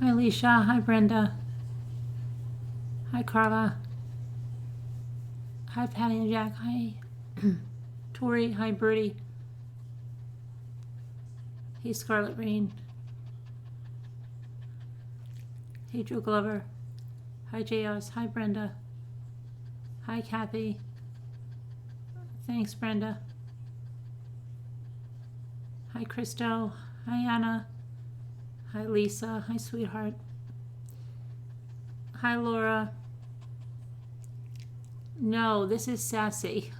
Hi, Alicia. Hi, Brenda. Hi, Carla. Hi, Patty and Jack. Hi, Tori. Hi, Birdie. Hey, Scarlet Rain. Hey, Joe Glover. Hi, J.O.S. Hi, Brenda. Hi, Kathy. Thanks, Brenda. Hi, Christo. Hi, Anna. Hi, Lisa. Hi, sweetheart. Hi, Laura. No, this is Sassy.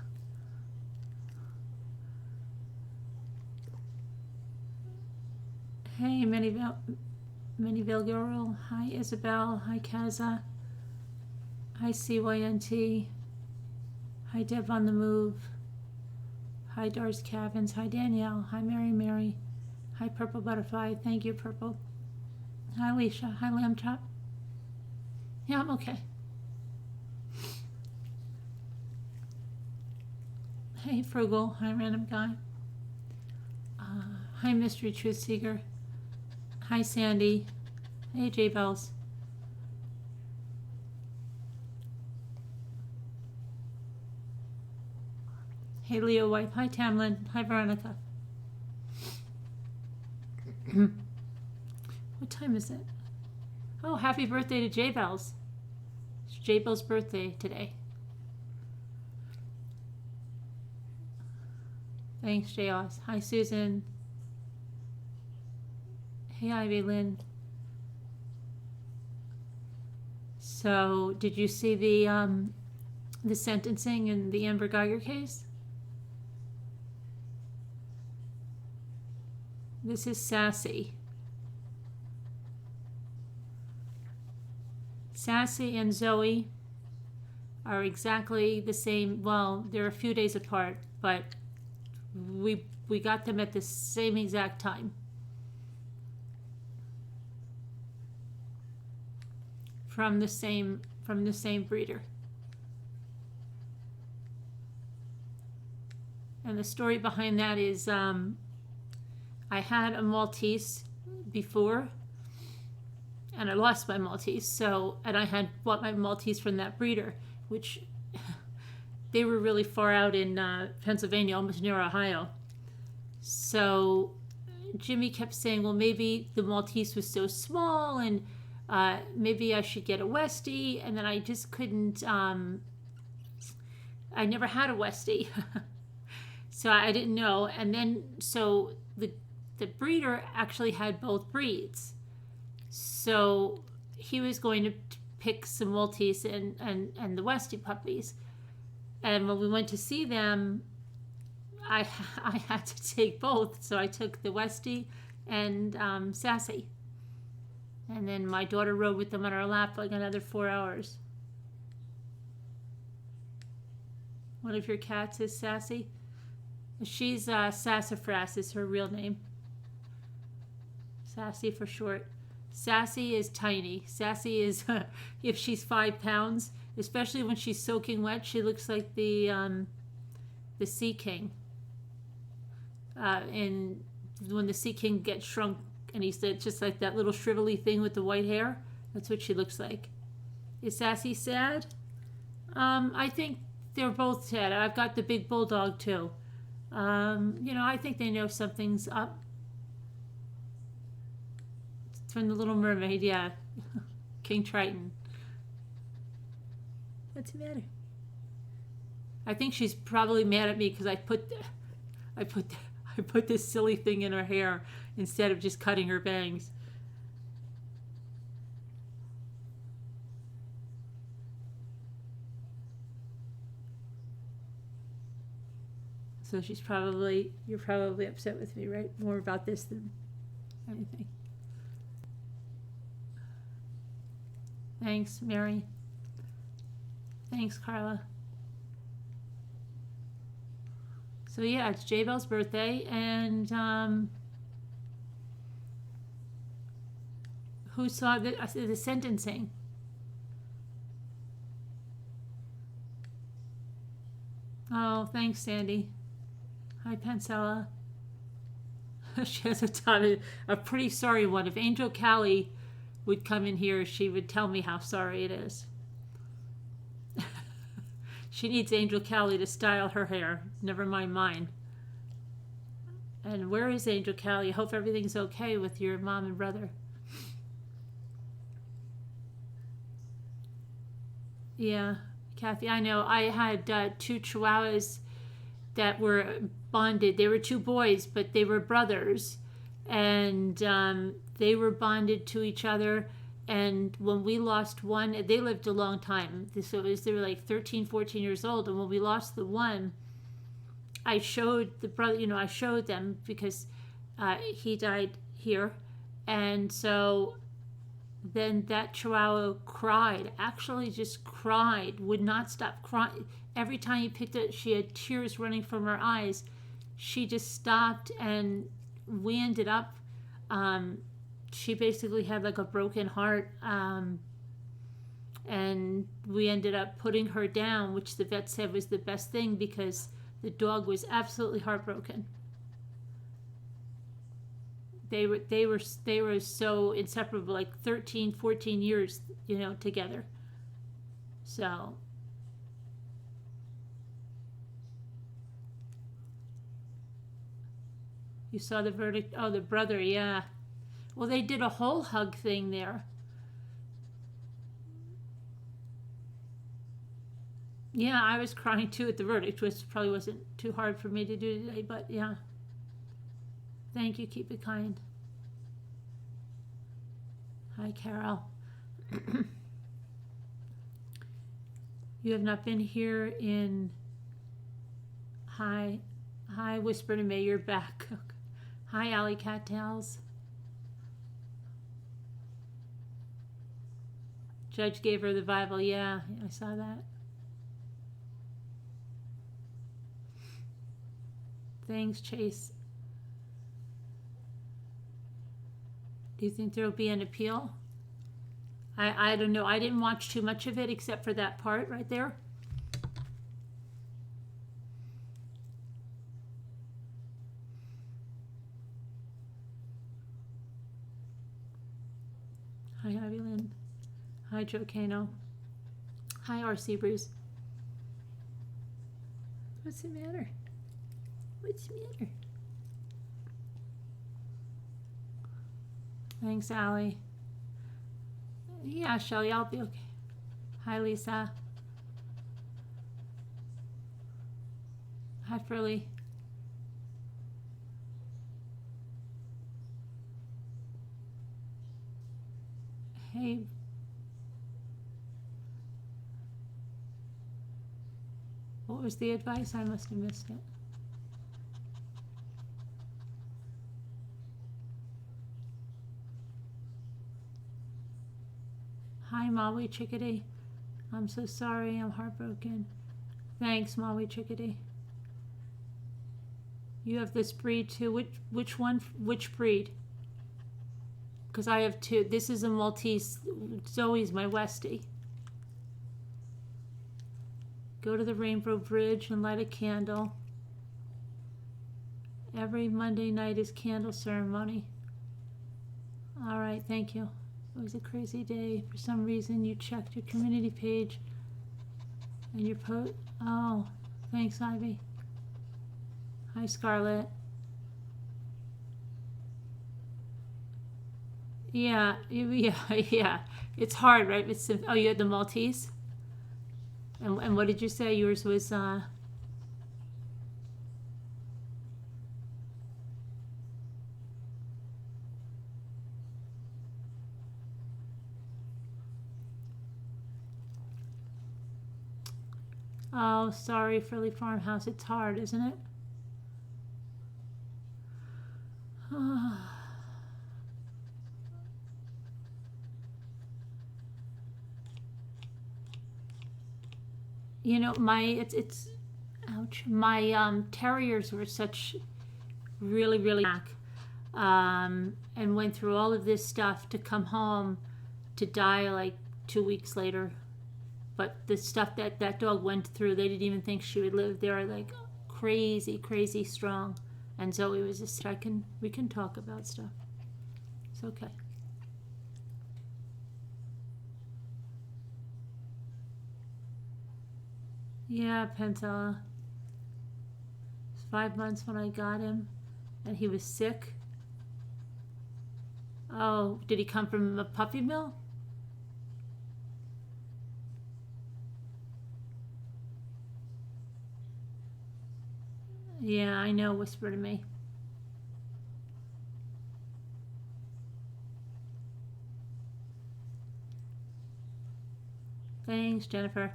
Hey, Miniville Girl. Hi, Isabel. Hi, Kaza. Hi, CYNT. Hi, Deb on the Move. Hi, Doris Cavins. Hi, Danielle. Hi, Mary. Hi, Purple Butterfly. Thank you, Purple. Hi, Alicia. Hi, Lamb Chop. Yeah, I'm okay. Hey, Frugal. Hi, Random Guy. Hi, Mystery Truth Seeker. Hi, Sandy. Hey, J Bells. Hey, Leo Wife. Hi, Tamlin. Hi, Veronica. What time is it? Oh, happy birthday to J Bells. It's J Bells' birthday today. Thanks, J.O.S. Hi, Susan. Hey, Ivy Lynn. So, did you see the sentencing in the Amber Guyger case? This is Sassy. Sassy and Zoe are exactly the same. Well, they're a few days apart, but we got them at the same exact time. From the same breeder. And the story behind that is I had a Maltese before, and I lost my Maltese. So, and I had bought my Maltese from that breeder, which they were really far out in Pennsylvania, almost near Ohio. So Jimmy kept saying, well, maybe the Maltese was so small, and maybe I should get a Westie. And then I just couldn't. I never had a Westie, so I didn't know. And then so the breeder actually had both breeds. So he was going to pick some Maltese and the Westie puppies. And when we went to see them, I had to take both. So I took the Westie and Sassy. And then my daughter rode with them on her lap like another 4 hours. One of your cats is Sassy? She's Sassafras is her real name. Sassy for short. Sassy is tiny. Sassy is, if she's 5 pounds, especially when she's soaking wet, she looks like the Sea King. And when the Sea King gets shrunk, and he's just like that little shrivelly thing with the white hair, that's what she looks like. Is Sassy sad? I think they're both sad. I've got the big bulldog too. I think they know something's up. From the Little Mermaid, yeah. King Triton. What's the matter? I think she's probably mad at me because I put this silly thing in her hair instead of just cutting her bangs. So you're probably upset with me, right? More about this than anything. Thanks, Mary. Thanks, Carla. So yeah, it's J Bell's birthday, and who saw the sentencing? Oh, thanks, Sandy. Hi, Pancella. She has a pretty sorry one. If Angel Callie would come in here, she would tell me how sorry it is. She needs Angel Callie to style her hair, never mind mine. And where is Angel Callie? I hope everything's okay with your mom and brother. Yeah, Kathy, I know. I had 2 Chihuahuas that were bonded. They were 2 boys, but they were brothers. And they were bonded to each other. And when we lost one, they lived a long time. So they were like 13, 14 years old. And when we lost the one, I showed the brother, I showed them because he died here. And so then that Chihuahua cried, actually just cried, would not stop crying. Every time he picked it, she had tears running from her eyes. She just stopped, and we ended up, she basically had like a broken heart, and we ended up putting her down, which the vet said was the best thing because the dog was absolutely heartbroken. They were so inseparable, like 13, 14 years, together. So you saw the verdict. Oh, the brother, yeah. Well, they did a whole hug thing there. Yeah, I was crying too at the verdict, which probably wasn't too hard for me to do today, but yeah. Thank you. Keep it kind. Hi, Carol. You have not been here in... Hi, Whisper to me, you're back. Hi, Alley Cattails. Judge gave her the Bible. Yeah, I saw that. Thanks, Chase. Do you think there will be an appeal? I don't know. I didn't watch too much of it except for that part right there. Hi, Ivy Lynn. Hi, Joe Cano. Hi, RC Bruce. What's the matter? What's the matter? Thanks, Allie. Yeah, Shelly, I'll be okay. Hi, Lisa. Hi, Furley. Hey. What was the advice? I must have missed it. Hi, Maui Chickadee. I'm so sorry. I'm heartbroken. Thanks, Maui Chickadee. You have this breed too. Which one? Which breed? Because I have 2. This is a Maltese. Zoe's my Westie. Go to the Rainbow Bridge and light a candle. Every Monday night is candle ceremony. All right, thank you. It was a crazy day. For some reason, you checked your community page and your post. Oh, thanks, Ivy. Hi, Scarlett. Yeah. It's hard, right? Oh, you had the Maltese? And what did you say? Yours was, Oh, sorry, Frilly Farmhouse. It's hard, isn't it? It's ouch. My terriers were such really back, and went through all of this stuff to come home to die like 2 weeks later. But the stuff that dog went through, they didn't even think she would live. They were like crazy strong. And Zoe was just, we can talk about stuff. It's okay. Yeah, Pentella. It's 5 months when I got him, and he was sick. Oh, did he come from a puppy mill? Yeah, I know, whisper to me. Thanks, Jennifer.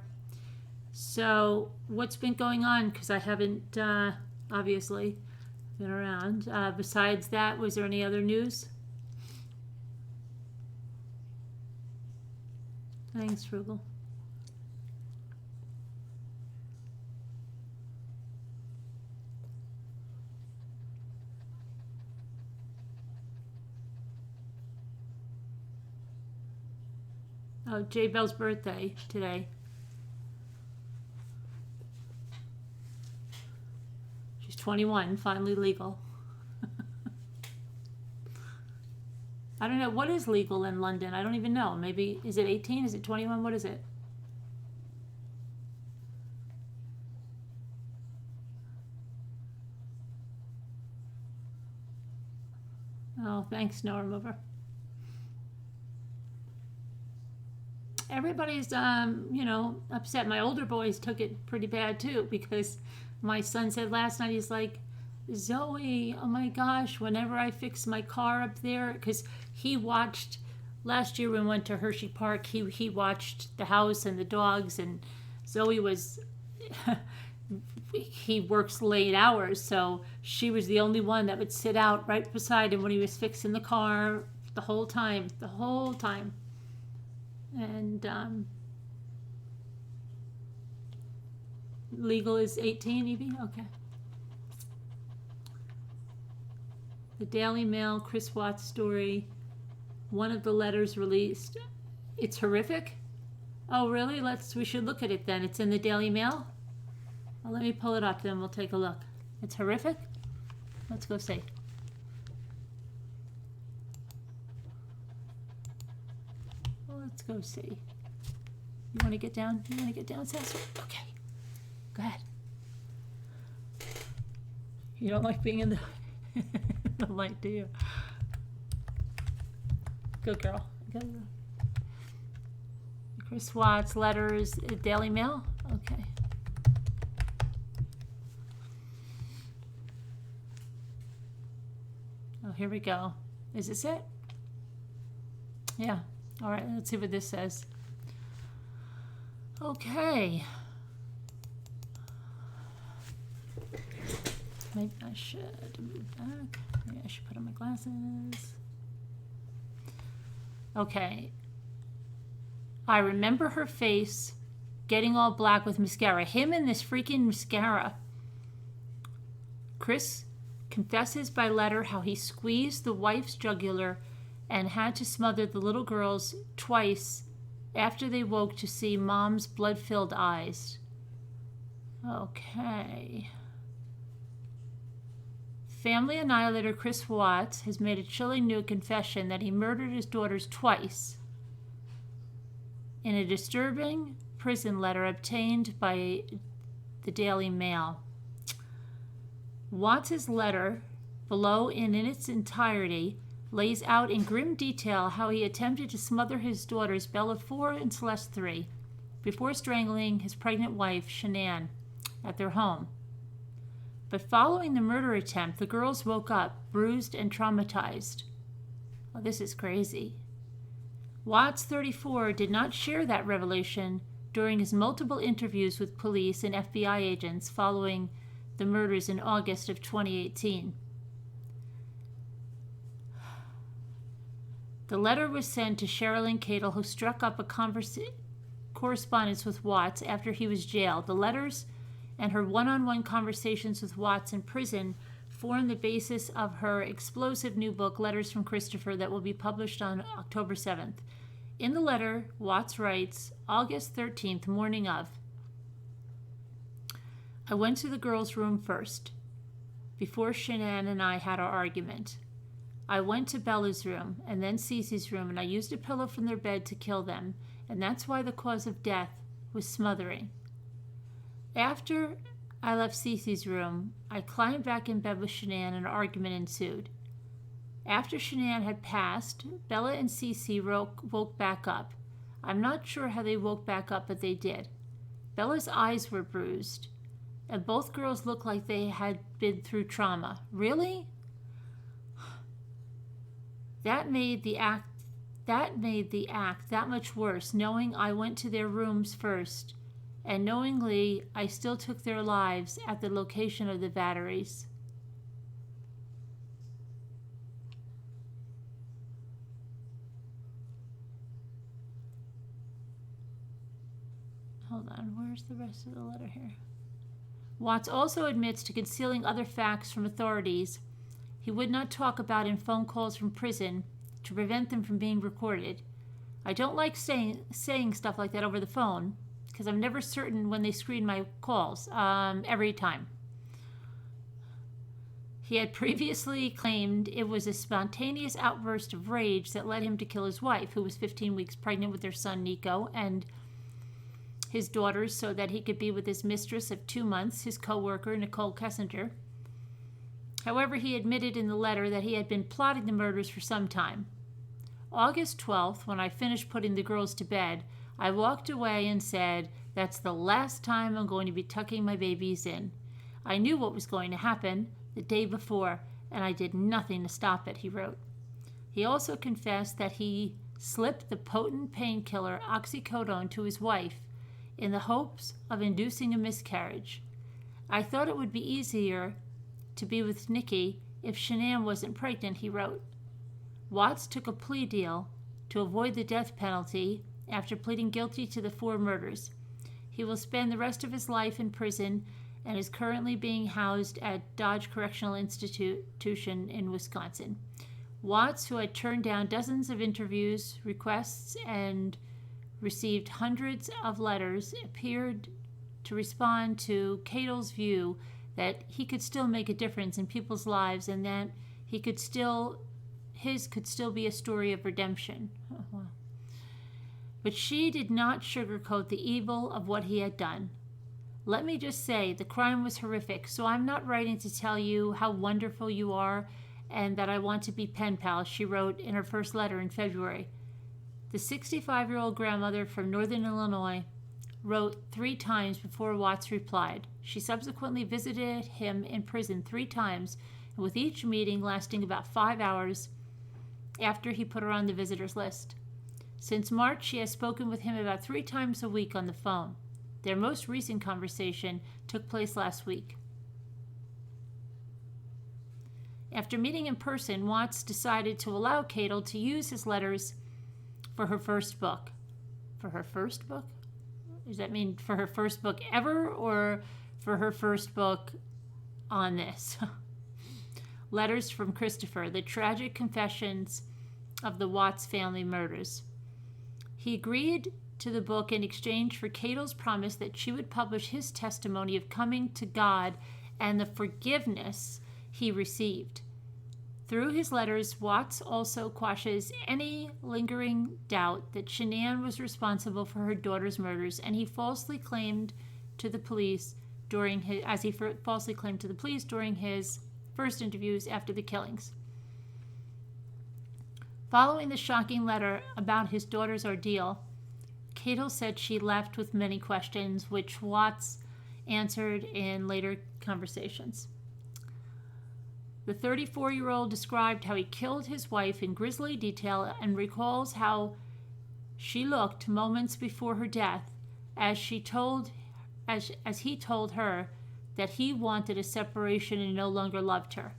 So, what's been going on? Because I haven't, obviously, been around. Besides that, was there any other news? Thanks, Frugal. Oh, J Bell's birthday today. She's 21, finally legal. I don't know, what is legal in London? I don't even know. Maybe, is it 18? Is it 21? What is it? Oh, thanks, snow remover. Everybody's, upset. My older boys took it pretty bad too, because my son said last night, he's like, Zoe, oh my gosh, whenever I fix my car up there, because he watched, last year when we went to Hershey Park, he watched the house and the dogs, and Zoe was, he works late hours, so she was the only one that would sit out right beside him when he was fixing the car the whole time. And legal is 18, Evie? Okay. The Daily Mail, Chris Watts story, one of the letters released. It's horrific? Oh, really? We should look at it then. It's in the Daily Mail? Well, let me pull it up, then we'll take a look. It's horrific? Let's go see. Let's go see. You want to get down? Sassy? Okay. Go ahead. You don't like being in the light, do you? Good girl. Good. Chris Watts, letters, Daily Mail? Okay. Oh, here we go. Is this it? Yeah. All right, let's see what this says. Okay. Maybe I should move back. Maybe I should put on my glasses. Okay. I remember her face getting all black with mascara. Him and this freaking mascara. Chris confesses by letter how he squeezed the wife's jugular and had to smother the little girls twice after they woke to see mom's blood-filled eyes. Okay. Family annihilator Chris Watts has made a chilling new confession that he murdered his daughters twice in a disturbing prison letter obtained by the Daily Mail. Watts' letter, below and in its entirety, lays out in grim detail how he attempted to smother his daughters, Bella 4 and Celeste 3, before strangling his pregnant wife, Shanann, at their home. But following the murder attempt, the girls woke up, bruised and traumatized. Oh, this is crazy. Watts, 34, did not share that revelation during his multiple interviews with police and FBI agents following the murders in August of 2018. The letter was sent to Sherilyn Cadle, who struck up a correspondence with Watts after he was jailed. The letters and her one-on-one conversations with Watts in prison form the basis of her explosive new book, Letters from Christopher, that will be published on October 7th. In the letter, Watts writes, August 13th, morning of. I went to the girls' room first, before Shanann and I had our argument. I went to Bella's room and then Cece's room, and I used a pillow from their bed to kill them, and that's why the cause of death was smothering. After I left Cece's room, I climbed back in bed with Shanann and an argument ensued. After Shanann had passed, Bella and Cece woke back up. I'm not sure how they woke back up, but they did. Bella's eyes were bruised, and both girls looked like they had been through trauma. Really? That made the act that much worse, knowing I went to their rooms first, and knowingly I still took their lives at the location of the batteries. Hold on, where's the rest of the letter here? Watts also admits to concealing other facts from authorities he would not talk about in phone calls from prison to prevent them from being recorded. I don't like saying stuff like that over the phone because I'm never certain when they screen my calls, every time. He had previously claimed it was a spontaneous outburst of rage that led him to kill his wife, who was 15 weeks pregnant with their son Nico, and his daughters, so that he could be with his mistress of 2 months, his co-worker Nicole Kessinger. However, he admitted in the letter that he had been plotting the murders for some time. August 12th, when I finished putting the girls to bed, I walked away and said, "That's the last time I'm going to be tucking my babies in." I knew what was going to happen the day before, and I did nothing to stop it, he wrote. He also confessed that he slipped the potent painkiller oxycodone to his wife in the hopes of inducing a miscarriage. I thought it would be easier to be with Nikki if Shanann wasn't pregnant, he wrote. Watts took a plea deal to avoid the death penalty after pleading guilty to the 4 murders. He will spend the rest of his life in prison and is currently being housed at Dodge Correctional Institution in Wisconsin. Watts, who had turned down dozens of interviews, requests, and received hundreds of letters, appeared to respond to Cato's view that he could still make a difference in people's lives and that his could still be a story of redemption. Oh, wow. But she did not sugarcoat the evil of what he had done. Let me just say, the crime was horrific, so I'm not writing to tell you how wonderful you are and that I want to be pen pals, she wrote in her first letter in February. The 65-year-old grandmother from Northern Illinois wrote 3 times before Watts replied. She subsequently visited him in prison 3 times, with each meeting lasting about 5 hours after he put her on the visitors list. Since March, she has spoken with him about 3 times a week on the phone. Their most recent conversation took place last week. After meeting in person, Watts decided to allow Cato to use his letters for her first book. For her first book? Does that mean for her first book ever or for her first book on this? Letters from Christopher, the tragic confessions of the Watts family murders. He agreed to the book in exchange for Cato's promise that she would publish his testimony of coming to God and the forgiveness he received. Through his letters, Watts also quashes any lingering doubt that Shanann was responsible for her daughter's murders, and he falsely claimed to the police during his first interviews after the killings. Following the shocking letter about his daughter's ordeal, Cato said she left with many questions, which Watts answered in later conversations. The 34-year-old described how he killed his wife in grisly detail and recalls how she looked moments before her death as he told her that he wanted a separation and no longer loved her.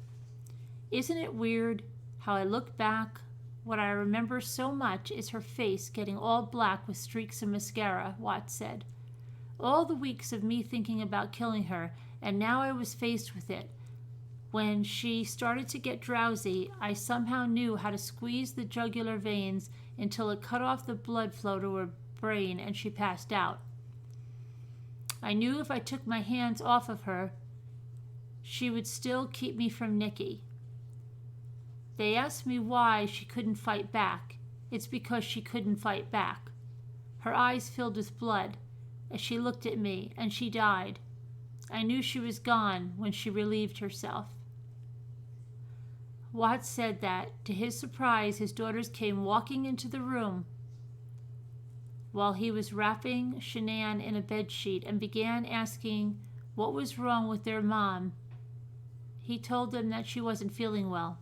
Isn't it weird how I look back? What I remember so much is her face getting all black with streaks of mascara, Watts said. All the weeks of me thinking about killing her, and now I was faced with it. When she started to get drowsy, I somehow knew how to squeeze the jugular veins until it cut off the blood flow to her brain and she passed out. I knew if I took my hands off of her, she would still keep me from Nikki. They asked me why she couldn't fight back. It's because she couldn't fight back. Her eyes filled with blood as she looked at me, and she died. I knew she was gone when she relieved herself. Watts said that, to his surprise, his daughters came walking into the room while he was wrapping Shanann in a bedsheet and began asking what was wrong with their mom. He told them that she wasn't feeling well.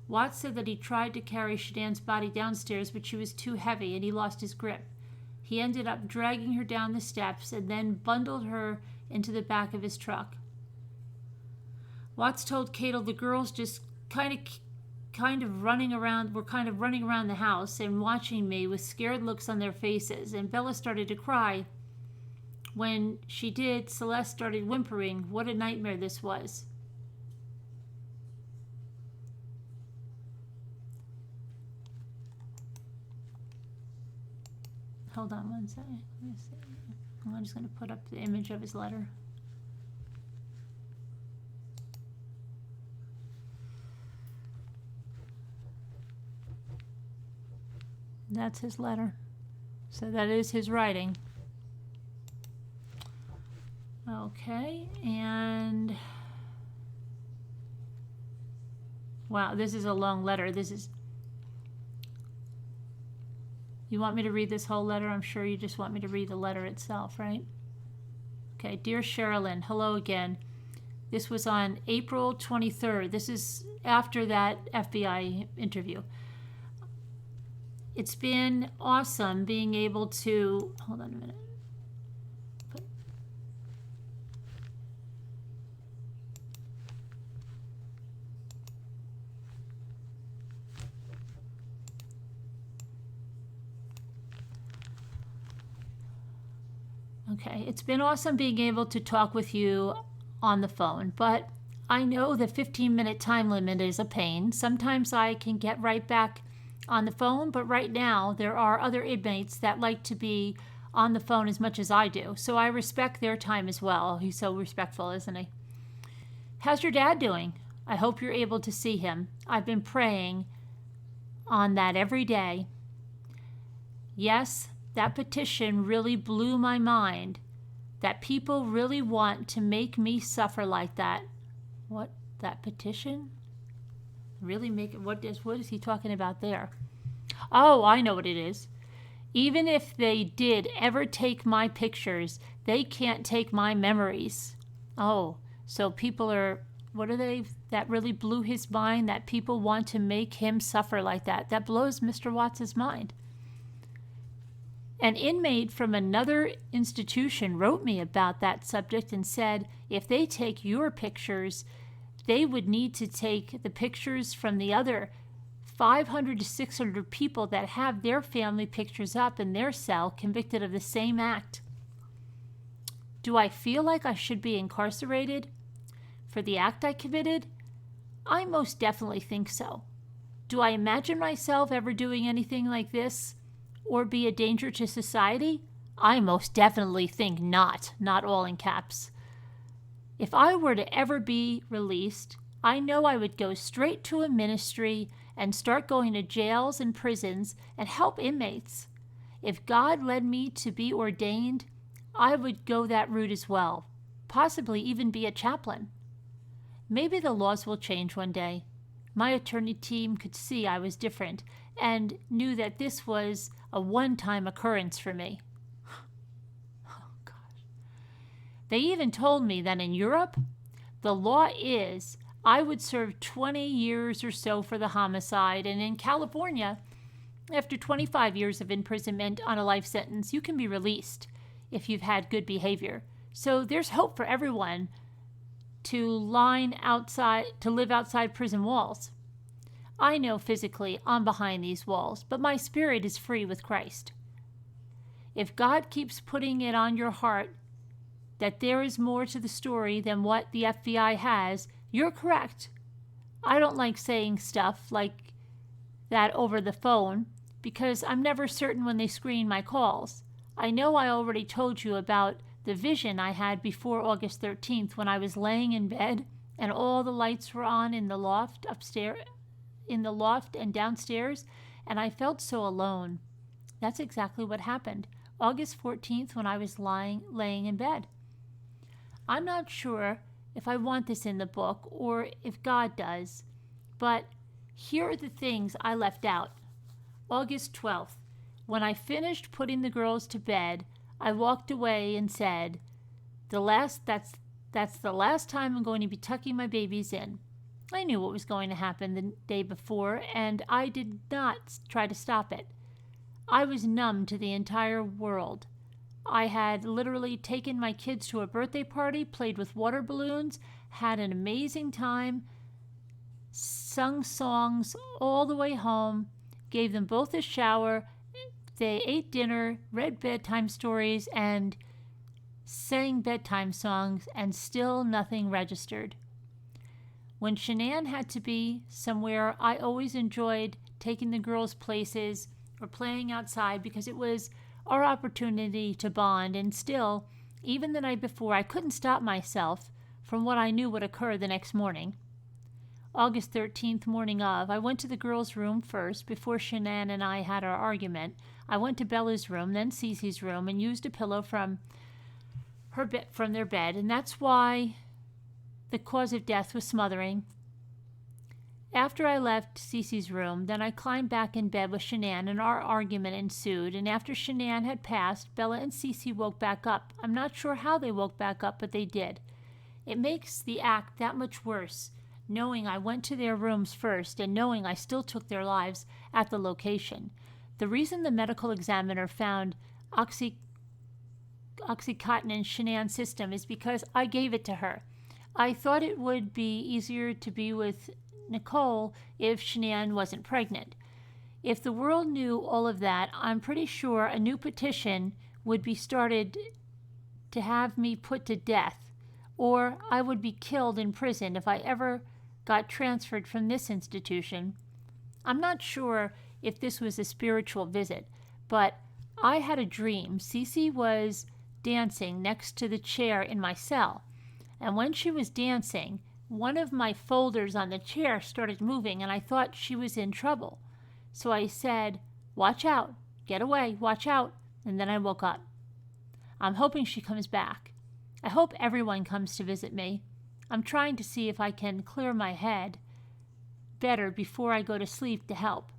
Watts said that he tried to carry Shanann's body downstairs, but she was too heavy and he lost his grip. He ended up dragging her down the steps and then bundled her into the back of his truck. Watts told Cato the girls just kind of running around the house and watching me with scared looks on their faces, and Bella started to cry. When she did, Celeste started whimpering. What a nightmare this was. Hold on one second. I'm just going to put up the image of his letter. That's his letter. So that is his writing. Okay, and wow, this is a long letter. You want me to read this whole letter? I'm sure you just want me to read the letter itself, right? Okay, dear Sherilyn, hello again. This was on April 23rd. This is after that FBI interview. It's been awesome being able to, hold on a minute. Okay, it's been awesome being able to talk with you on the phone, but I know the 15-minute time limit is a pain. Sometimes I can get right back on the phone, but right now there are other inmates that like to be on the phone as much as I do, so I respect their time as well. He's so respectful, isn't he? How's your dad doing? I hope you're able to see him. I've been praying on that every day. Yes, that petition really blew my mind, that people really want to make me suffer like that. What? That petition? Really make it? What is he talking about there? Oh, I know what it is. Even if they did ever take my pictures, they can't take my memories. Oh, so people are, what are they? That really blew his mind, that people want to make him suffer like that. That blows Mr. Watts' mind. An inmate from another institution wrote me about that subject and said if they take your pictures, they would need to take the pictures from the other 500 to 600 people that have their family pictures up in their cell convicted of the same act. Do I feel like I should be incarcerated for the act I committed? I most definitely think so. Do I imagine myself ever doing anything like this or be a danger to society? I most definitely think not all in caps. If I were to ever be released, I know I would go straight to a ministry and start going to jails and prisons and help inmates. If God led me to be ordained, I would go that route as well, possibly even be a chaplain. Maybe the laws will change one day. My attorney team could see I was different and knew that this was a one-time occurrence for me. Oh, gosh. They even told me that in Europe, the law is I would serve 20 years or so for the homicide, and in California, after 25 years of imprisonment on a life sentence, you can be released if you've had good behavior. So there's hope for everyone to live outside prison walls. I know physically I'm behind these walls, but my spirit is free with Christ. If God keeps putting it on your heart that there is more to the story than what the FBI has, you're correct. I don't like saying stuff like that over the phone because I'm never certain when they screen my calls. I know I already told you about the vision I had before August 13th when I was laying in bed and all the lights were on in the loft and downstairs, and I felt so alone. That's exactly what happened. August 14th when I was laying in bed. I'm not sure if I want this in the book or if God does, but here are the things I left out. August 12th. When I finished putting the girls to bed, I walked away and said, that's the last time I'm going to be tucking my babies in. I knew what was going to happen the day before, and I did not try to stop it. I was numb to the entire world. I had literally taken my kids to a birthday party, played with water balloons, had an amazing time, sung songs all the way home, gave them both a shower, they ate dinner, read bedtime stories, and sang bedtime songs, and still nothing registered. When Shanann had to be somewhere, I always enjoyed taking the girls places or playing outside because it was our opportunity to bond, and still, even the night before, I couldn't stop myself from what I knew would occur the next morning. August 13th, morning of, I went to the girls' room first before Shanann and I had our argument. I went to Bella's room, then Cece's room, and used a pillow from their bed, and that's why the cause of death was smothering. After I left Cece's room, then I climbed back in bed with Shanann, and our argument ensued, and after Shanann had passed, Bella and Cece woke back up. I'm not sure how they woke back up, but they did. It makes the act that much worse, knowing I went to their rooms first and knowing I still took their lives at the location. The reason the medical examiner found Oxycontin in Shanann's system is because I gave it to her. I thought it would be easier to be with Nicole if Shanann wasn't pregnant. If the world knew all of that, I'm pretty sure a new petition would be started to have me put to death, or I would be killed in prison if I ever got transferred from this institution. I'm not sure if this was a spiritual visit, but I had a dream. Cece was dancing next to the chair in my cell, and when she was dancing, one of my folders on the chair started moving, and I thought she was in trouble. So I said, "Watch out, get away, watch out," and then I woke up. I'm hoping she comes back. I hope everyone comes to visit me. I'm trying to see if I can clear my head better before I go to sleep to help.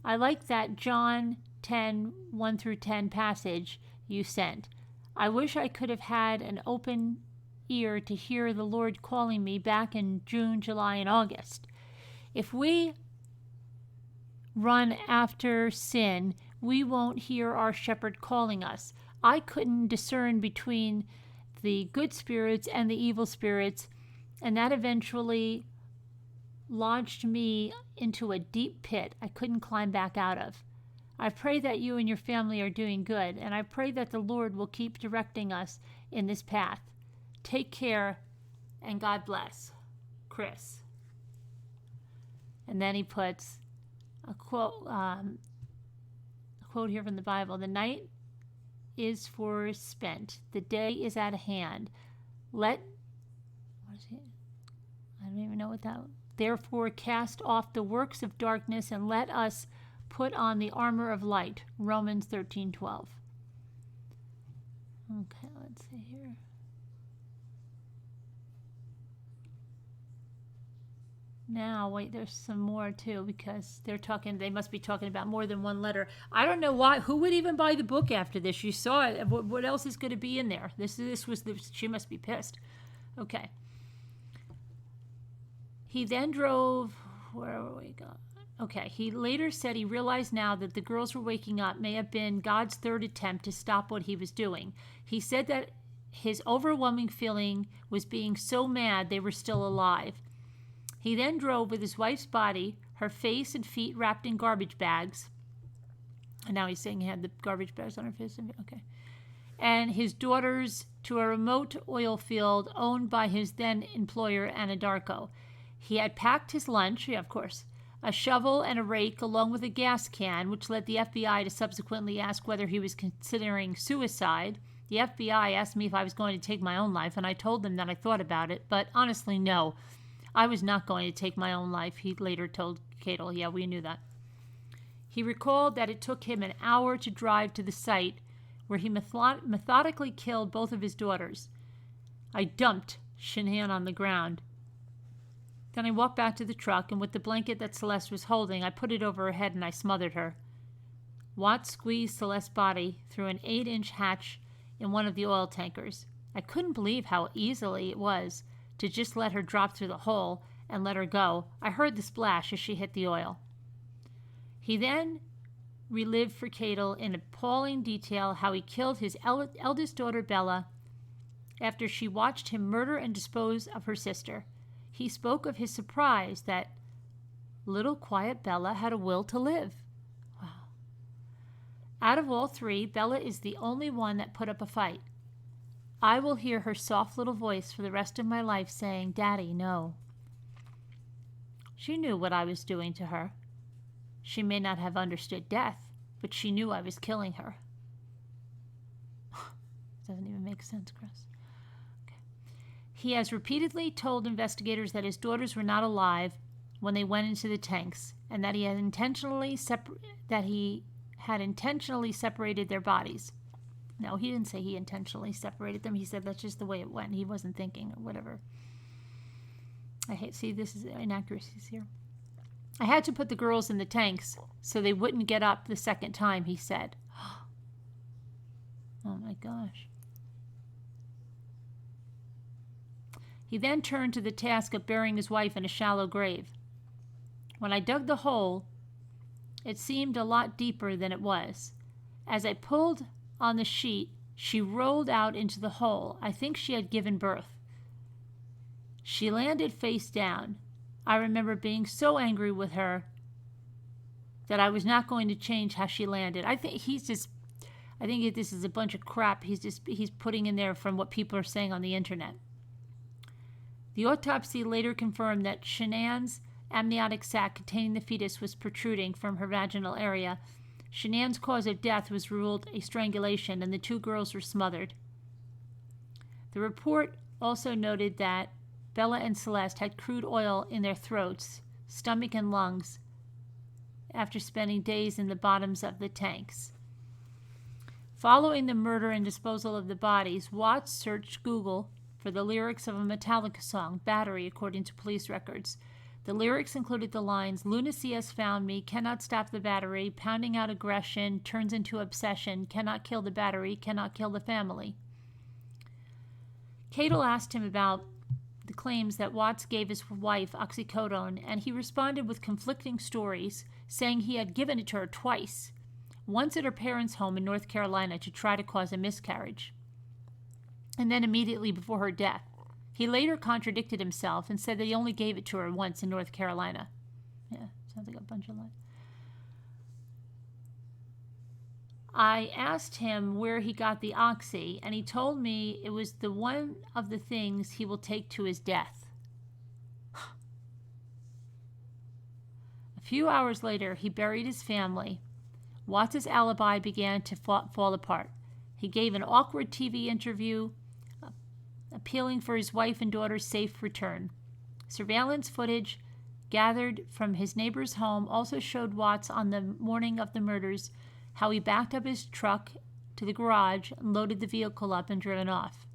I like that John 10, 1 through 10 passage you sent. I wish I could have had an open ear to hear the Lord calling me back in June, July, and August. If we run after sin, we won't hear our shepherd calling us. I couldn't discern between the good spirits and the evil spirits, and that eventually lodged me into a deep pit I couldn't climb back out of. I pray that you and your family are doing good, and I pray that the Lord will keep directing us in this path. Take care, and God bless. Chris. And then he puts a quote here from the Bible. The night is spent. The day is at hand. I don't even know what that. Therefore, cast off the works of darkness and let us put on the armor of light. Romans 13:12. Okay, let's see here. Now, wait, there's some more too, because they must be talking about more than one letter. I don't know why, who would even buy the book after this? You saw it. What else is going to be in there? She must be pissed. Okay. He then drove, where were we going? Okay, he later said he realized now that the girls were waking up may have been God's third attempt to stop what he was doing. He said that his overwhelming feeling was being so mad they were still alive. He then drove with his wife's body, her face and feet wrapped in garbage bags. And now he's saying he had the garbage bags on her face. Okay. And his daughters to a remote oil field owned by his then employer, Anadarko. He had packed his lunch, yeah, of course, a shovel and a rake along with a gas can, which led the FBI to subsequently ask whether he was considering suicide. The FBI asked me if I was going to take my own life, and I told them that I thought about it, but honestly, no. I was not going to take my own life, he later told Cadle. Yeah, we knew that. He recalled that it took him an hour to drive to the site where he methodically killed both of his daughters. I dumped Shanann on the ground. Then I walked back to the truck, and with the blanket that Celeste was holding, I put it over her head and I smothered her. Watts squeezed Celeste's body through an 8-inch hatch in one of the oil tankers. I couldn't believe how easily it was to just let her drop through the hole and let her go. I heard the splash as she hit the oil. He then relived for Cadel in appalling detail how he killed his eldest daughter Bella after she watched him murder and dispose of her sister. He spoke of his surprise that little quiet Bella had a will to live. Wow. Out of all three, Bella is the only one that put up a fight. I will hear her soft little voice for the rest of my life saying, "Daddy, no." She knew what I was doing to her. She may not have understood death, but she knew I was killing her. Doesn't even make sense, Chris. Okay. He has repeatedly told investigators that his daughters were not alive when they went into the tanks, and that he had intentionally separated their bodies. No, he didn't say he intentionally separated them. He said that's just the way it went. He wasn't thinking or whatever. See, this is inaccuracies here. I had to put the girls in the tanks so they wouldn't get up the second time, he said. Oh my gosh. He then turned to the task of burying his wife in a shallow grave. When I dug the hole, it seemed a lot deeper than it was. As I pulled on the sheet, she rolled out into the hole. I think she had given birth. She landed face down. I remember being so angry with her that I was not going to change how she landed. I think this is a bunch of crap he's putting in there from what people are saying on the internet. The autopsy later confirmed that Shanann's amniotic sac containing the fetus was protruding from her vaginal area. Shanann's cause of death was ruled a strangulation, and the two girls were smothered. The report also noted that Bella and Celeste had crude oil in their throats, stomach, and lungs after spending days in the bottoms of the tanks. Following the murder and disposal of the bodies, Watts searched Google for the lyrics of a Metallica song, Battery, according to police records. The lyrics included the lines, "Lunacy has found me, cannot stop the battery, pounding out aggression, turns into obsession, cannot kill the battery, cannot kill the family." Cadel asked him about the claims that Watts gave his wife oxycodone, and he responded with conflicting stories, saying he had given it to her twice, once at her parents' home in North Carolina to try to cause a miscarriage, and then immediately before her death. He later contradicted himself and said that he only gave it to her once in North Carolina. Yeah, sounds like a bunch of lies. I asked him where he got the oxy, and he told me it was one of the things he will take to his death. A few hours later, he buried his family. Watts' alibi began to fall apart. He gave an awkward TV interview, appealing for his wife and daughter's safe return. Surveillance footage gathered from his neighbor's home also showed Watts on the morning of the murders how he backed up his truck to the garage and loaded the vehicle up and driven off.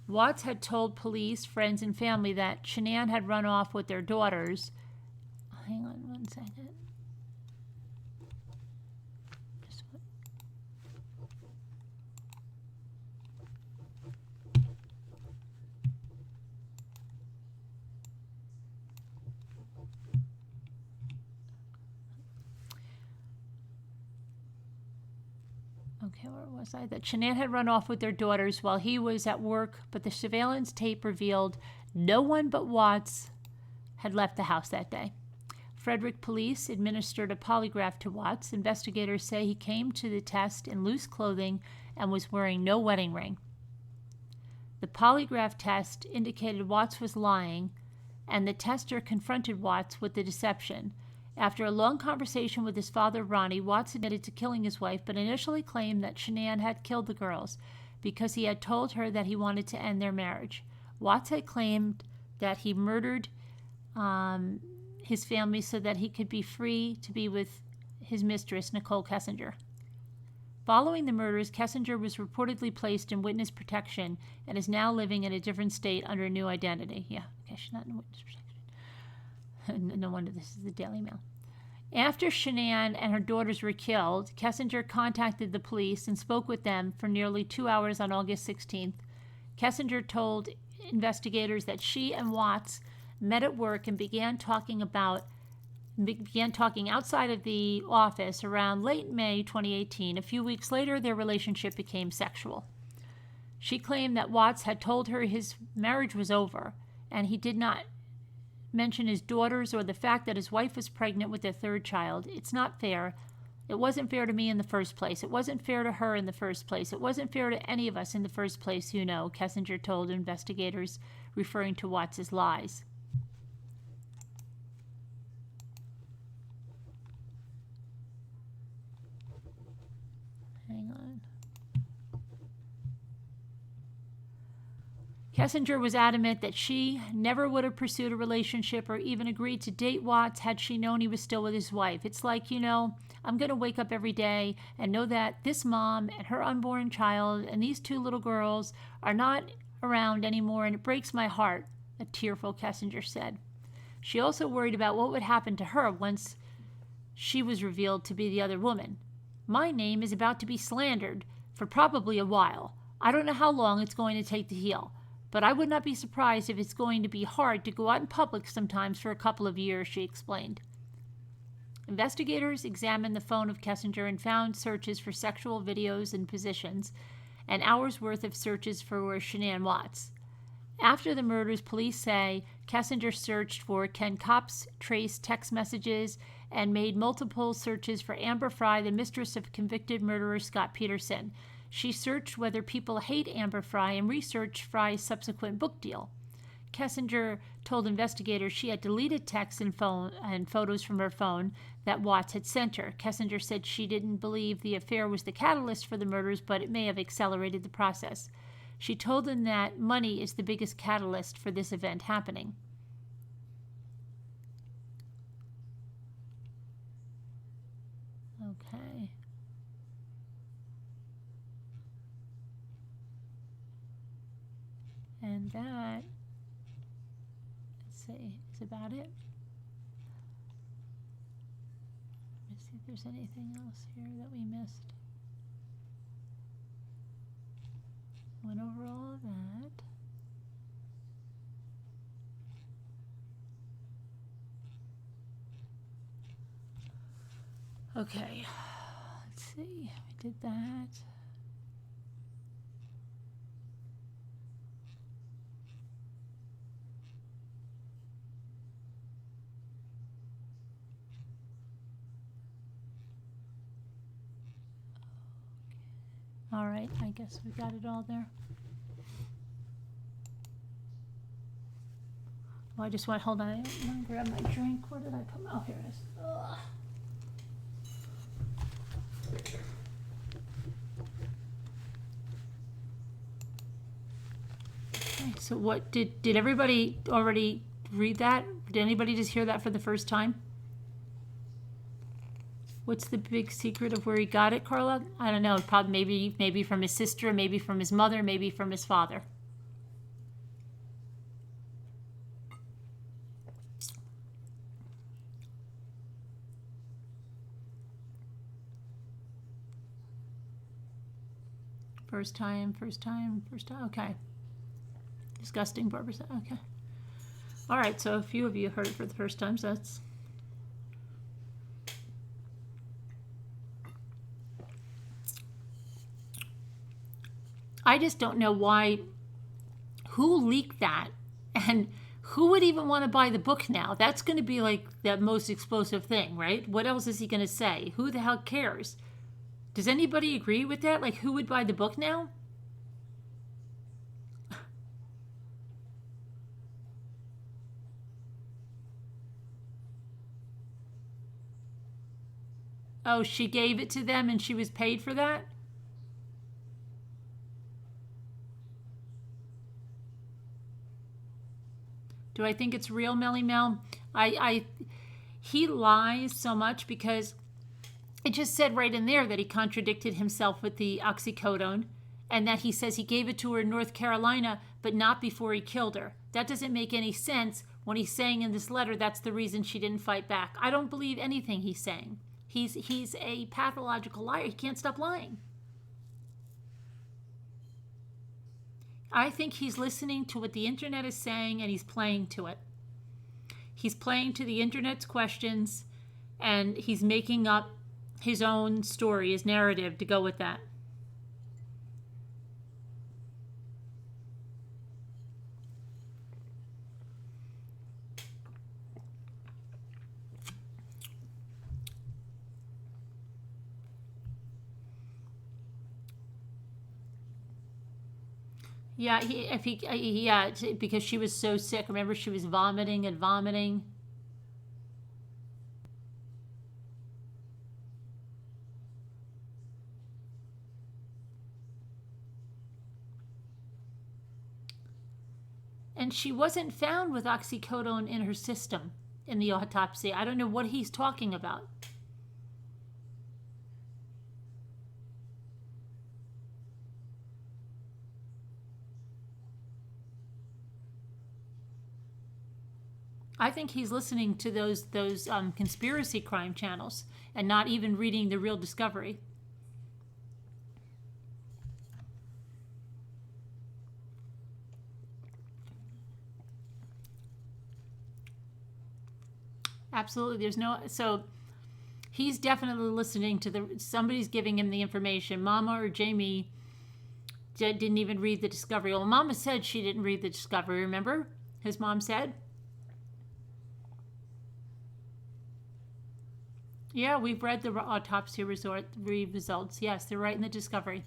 Watts had told police, friends, and family that Shanann had run off with their daughters. Hang on one second. Okay, where was I? That Shanann had run off with their daughters while he was at work, but the surveillance tape revealed no one but Watts had left the house that day. Frederick police administered a polygraph to Watts. Investigators say he came to the test in loose clothing and was wearing no wedding ring. The polygraph test indicated Watts was lying, and the tester confronted Watts with the deception. After a long conversation with his father, Ronnie, Watts admitted to killing his wife, but initially claimed that Shanann had killed the girls because he had told her that he wanted to end their marriage. Watts had claimed that he murdered his family so that he could be free to be with his mistress, Nicole Kessinger. Following the murders, Casei was reportedly placed in witness protection and is now living in a different state under a new identity. Yeah, okay, she's not in witness protection. No wonder this is the Daily Mail. After Shanann and her daughters were killed, Casei contacted the police and spoke with them for nearly 2 hours on August 16th. Casei told investigators that she and Watts met at work and began talking outside of the office around late May 2018. A few weeks later, their relationship became sexual. She claimed that Watts had told her his marriage was over, and he did not mention his daughters or the fact that his wife was pregnant with their third child. It's not fair. It wasn't fair to me in the first place. It wasn't fair to her in the first place. It wasn't fair to any of us in the first place, Casei told investigators, referring to Watts' lies. Hang on. Casei was adamant that she never would have pursued a relationship or even agreed to date Watts had she known he was still with his wife. It's like, I'm going to wake up every day and know that this mom and her unborn child and these 2 little girls are not around anymore, and it breaks my heart, a tearful Casei said. She also worried about what would happen to her once she was revealed to be the other woman. My name is about to be slandered for probably a while. I don't know how long it's going to take to heal, but I would not be surprised if it's going to be hard to go out in public sometimes for a couple of years, she explained. Investigators examined the phone of Casei and found searches for sexual videos and positions, and hours' worth of searches for Shanann Watts. After the murders, police say Casei searched for can cops trace text messages and made multiple searches for Amber Frey, the mistress of convicted murderer Scott Peterson. She searched whether people hate Amber Frey and researched Frey's subsequent book deal. Casei told investigators she had deleted texts and photos from her phone that Watts had sent her. Casei said she didn't believe the affair was the catalyst for the murders, but it may have accelerated the process. She told them that money is the biggest catalyst for this event happening. Okay. And that, let's see, is about it. Let's see if there's anything else here that we missed. Went over all of that. Okay, let's see, we did that. All right, I guess we got it all there. Oh, I just want, hold on, I'm gonna grab my drink. Where did I put my, oh, here it is. Ugh. Okay, so what, did everybody already read that? Did anybody just hear that for the first time? What's the big secret of where he got it, Carla? I don't know. Probably maybe from his sister, maybe from his mother, maybe from his father. First time. Okay. Disgusting, Barbara said. Okay. All right, so a few of you heard it for the first time, so that's... I just don't know who leaked that, and who would even want to buy the book now? That's going to be like the most explosive thing, right? What else is he going to say? Who the hell cares? Does anybody agree with that? Like, who would buy the book now? Oh, she gave it to them and she was paid for that? Do I think it's real, Melly Mel? He lies so much because It just said right in there that he contradicted himself with the oxycodone, and that he says he gave it to her in North Carolina, but not before he killed her. That doesn't make any sense when he's saying in this letter that's the reason she didn't fight back. I don't believe anything he's saying. He's a pathological liar. He can't stop lying. I think he's listening to what the internet is saying and he's playing to it. He's playing to the internet's questions and he's making up his own story, his narrative to go with that. Yeah, because she was so sick. Remember, she was vomiting and vomiting. And she wasn't found with oxycodone in her system in the autopsy. I don't know what he's talking about. I think he's listening to those conspiracy crime channels and not even reading the real discovery. Absolutely. There's no, so he's definitely listening to somebody's giving him the information. Mama or Jamie didn't even read the discovery. Well, Mama said she didn't read the discovery, remember? His mom said. Yeah, we've read the autopsy results. Yes, they're right in the discovery.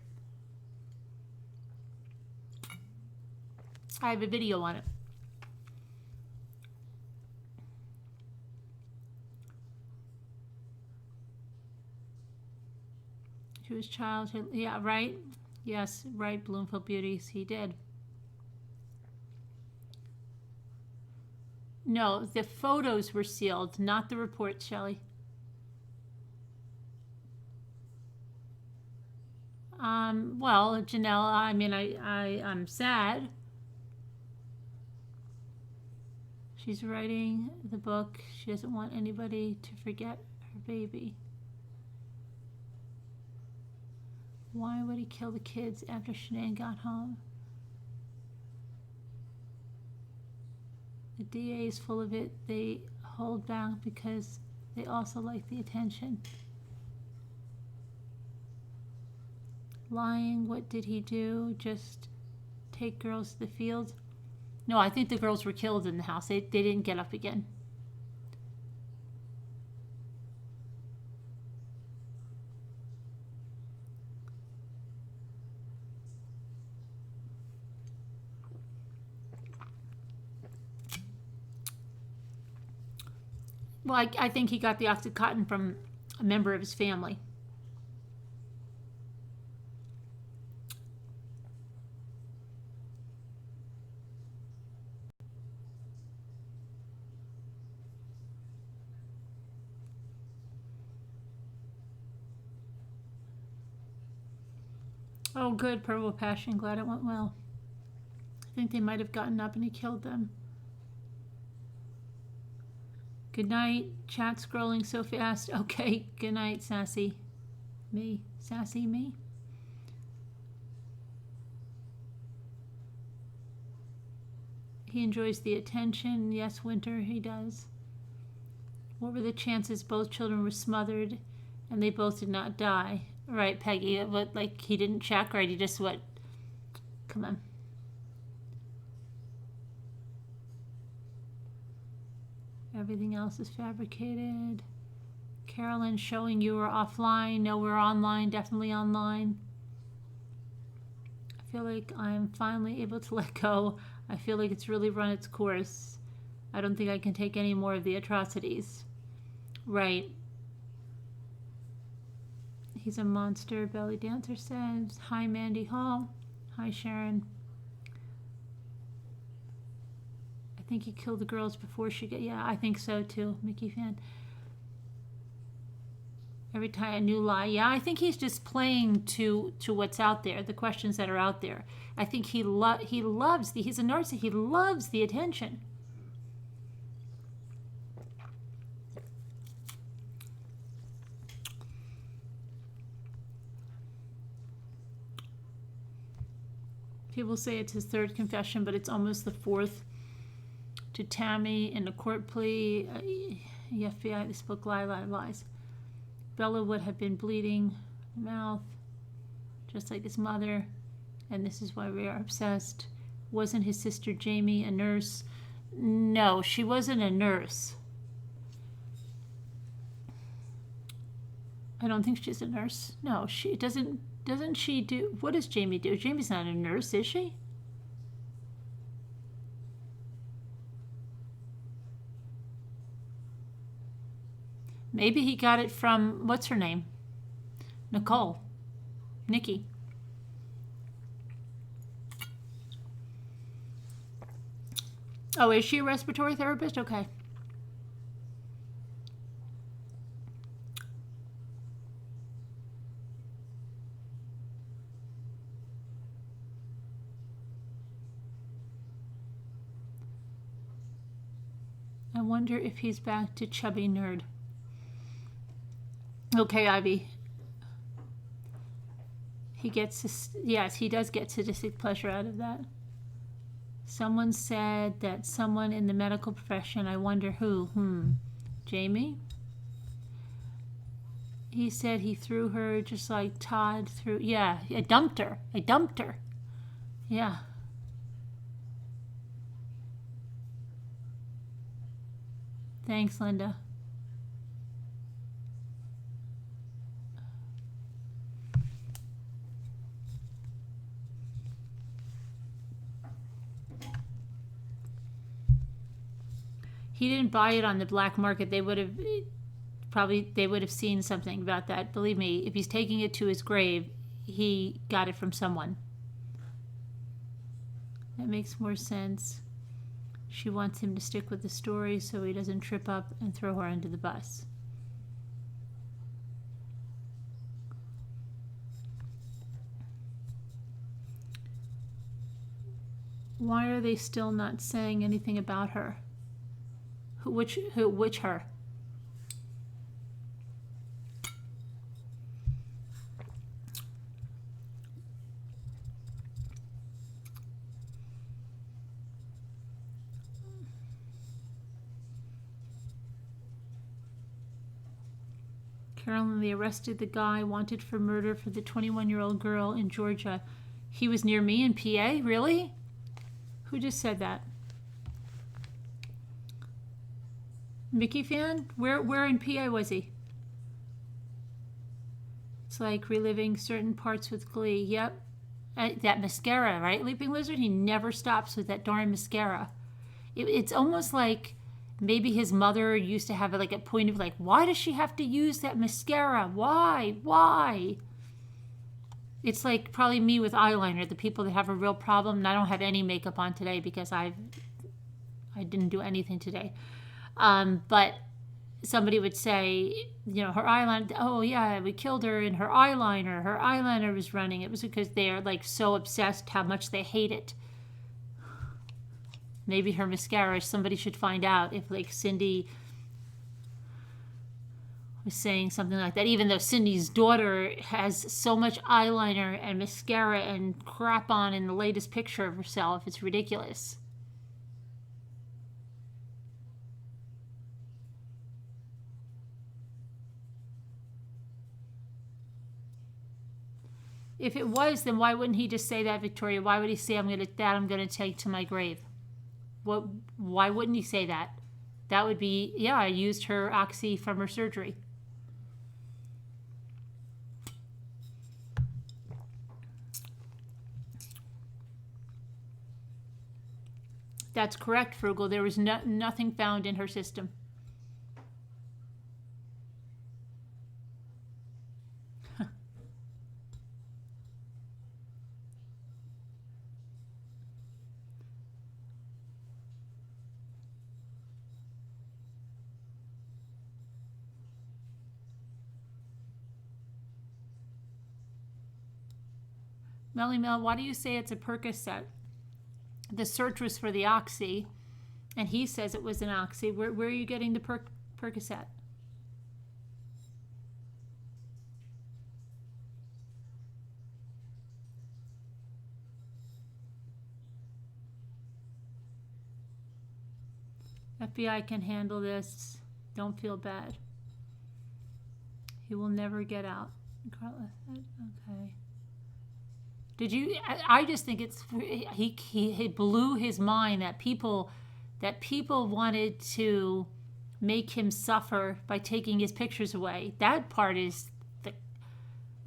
I have a video on it. To his childhood. Yeah, right? Yes, right, Bloomfield Beauties. He did. No, the photos were sealed, not the report, Shelley. Well, Janelle, I mean, I'm sad. She's writing the book. She doesn't want anybody to forget her baby. Why would he kill the kids after Sinead got home? The DA is full of it. They hold back because they also like the attention. Lying, what did he do? Just take girls to the field? No, I think the girls were killed in the house. They didn't get up again. Well, I think he got the Oxycontin from a member of his family. Oh, good, Purple Passion. Glad it went well. I think they might have gotten up and he killed them. Good night. Chat scrolling so fast. Okay, good night, Sassy. Me. Sassy me. He enjoys the attention. Yes, Winter, he does. What were the chances both children were smothered and they both did not die? Right, Peggy. What, like he didn't check, right? He just what? Come on. Everything else is fabricated. Carolyn showing you were offline. No, we're online. Definitely online. I feel like I'm finally able to let go. I feel like it's really run its course. I don't think I can take any more of the atrocities. Right. He's a monster, Belly Dancer says. Hi, Mandy Hall. Hi, Sharon. I think he killed the girls before she get. Yeah, I think so too, Mickey Fan. Every time a new lie. Yeah, I think he's just playing to what's out there, the questions that are out there. I think he loves he's a narcissist. He loves the attention. People say it's his third confession, but it's almost the fourth. To Tammy in the court plea, the FBI, this book, lies. Bella would have been bleeding mouth, just like his mother, and this is why we are obsessed. Wasn't his sister Jamie a nurse? No, she wasn't a nurse. I don't think she's a nurse. No, she doesn't she do, what does Jamie do? Jamie's not a nurse, is she? Maybe he got it from, what's her name? Nikki. Oh, is she a respiratory therapist? Okay. I wonder if he's back to chubby nerd. Okay, Ivy. He gets, yes, he does get sadistic pleasure out of that. Someone said that someone in the medical profession, I wonder who. Jamie? He said he threw her just like Todd threw, yeah, I dumped her. Yeah. Thanks, Linda. He didn't buy it on the black market. They would have seen something about that. Believe me, if he's taking it to his grave, he got it from someone. That makes more sense. She wants him to stick with the story so he doesn't trip up and throw her under the bus. Why are they still not saying anything about her? Which her? Carolyn, they arrested the guy wanted for murder for the 21-year-old girl in Georgia. He was near me in PA? Really? Who just said that? Mickey fan? Where in PA was he? It's like reliving certain parts with glee. Yep. That mascara, right? Leaping Lizard? He never stops with that darn mascara. It's almost like maybe his mother used to have like a point of like, why does she have to use that mascara? Why? It's like probably me with eyeliner, the people that have a real problem. And I don't have any makeup on today because I didn't do anything today. But somebody would say, her eyeliner, oh yeah, we killed her in her eyeliner was running. It was because they're like so obsessed how much they hate it. Maybe her mascara, somebody should find out if like Cindy was saying something like that, even though Cindy's daughter has so much eyeliner and mascara and crap on in the latest picture of herself. It's ridiculous. If it was, then why wouldn't he just say that, Victoria? Why would he say, I'm going to take to my grave? Why wouldn't he say that? That would be, yeah, I used her oxy from her surgery. That's correct, Frugal. There was nothing found in her system. Smelly Mel, why do you say it's a Percocet? The search was for the Oxy, and he says it was an Oxy. Where are you getting the Percocet? FBI can handle this. Don't feel bad. He will never get out. Carla said, okay. Did you? I just think it's he blew his mind that people wanted to make him suffer by taking his pictures away. That part is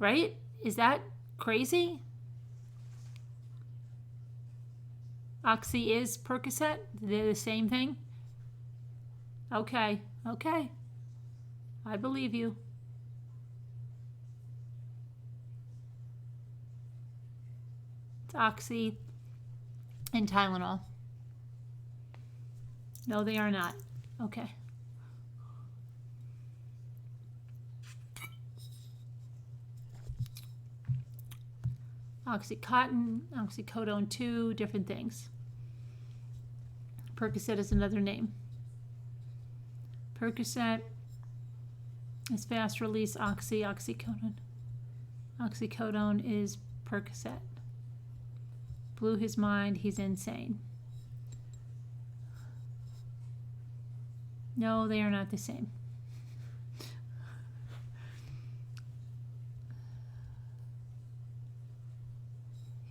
right? Is that crazy? Oxy is Percocet? They're the same thing? Okay. I believe you. It's Oxy and Tylenol. No, they are not. Okay. Oxycontin, oxycodone 2, different things. Percocet is another name. Percocet is fast release oxycodone. Oxycodone is Percocet. Blew his mind, he's insane. No, they are not the same.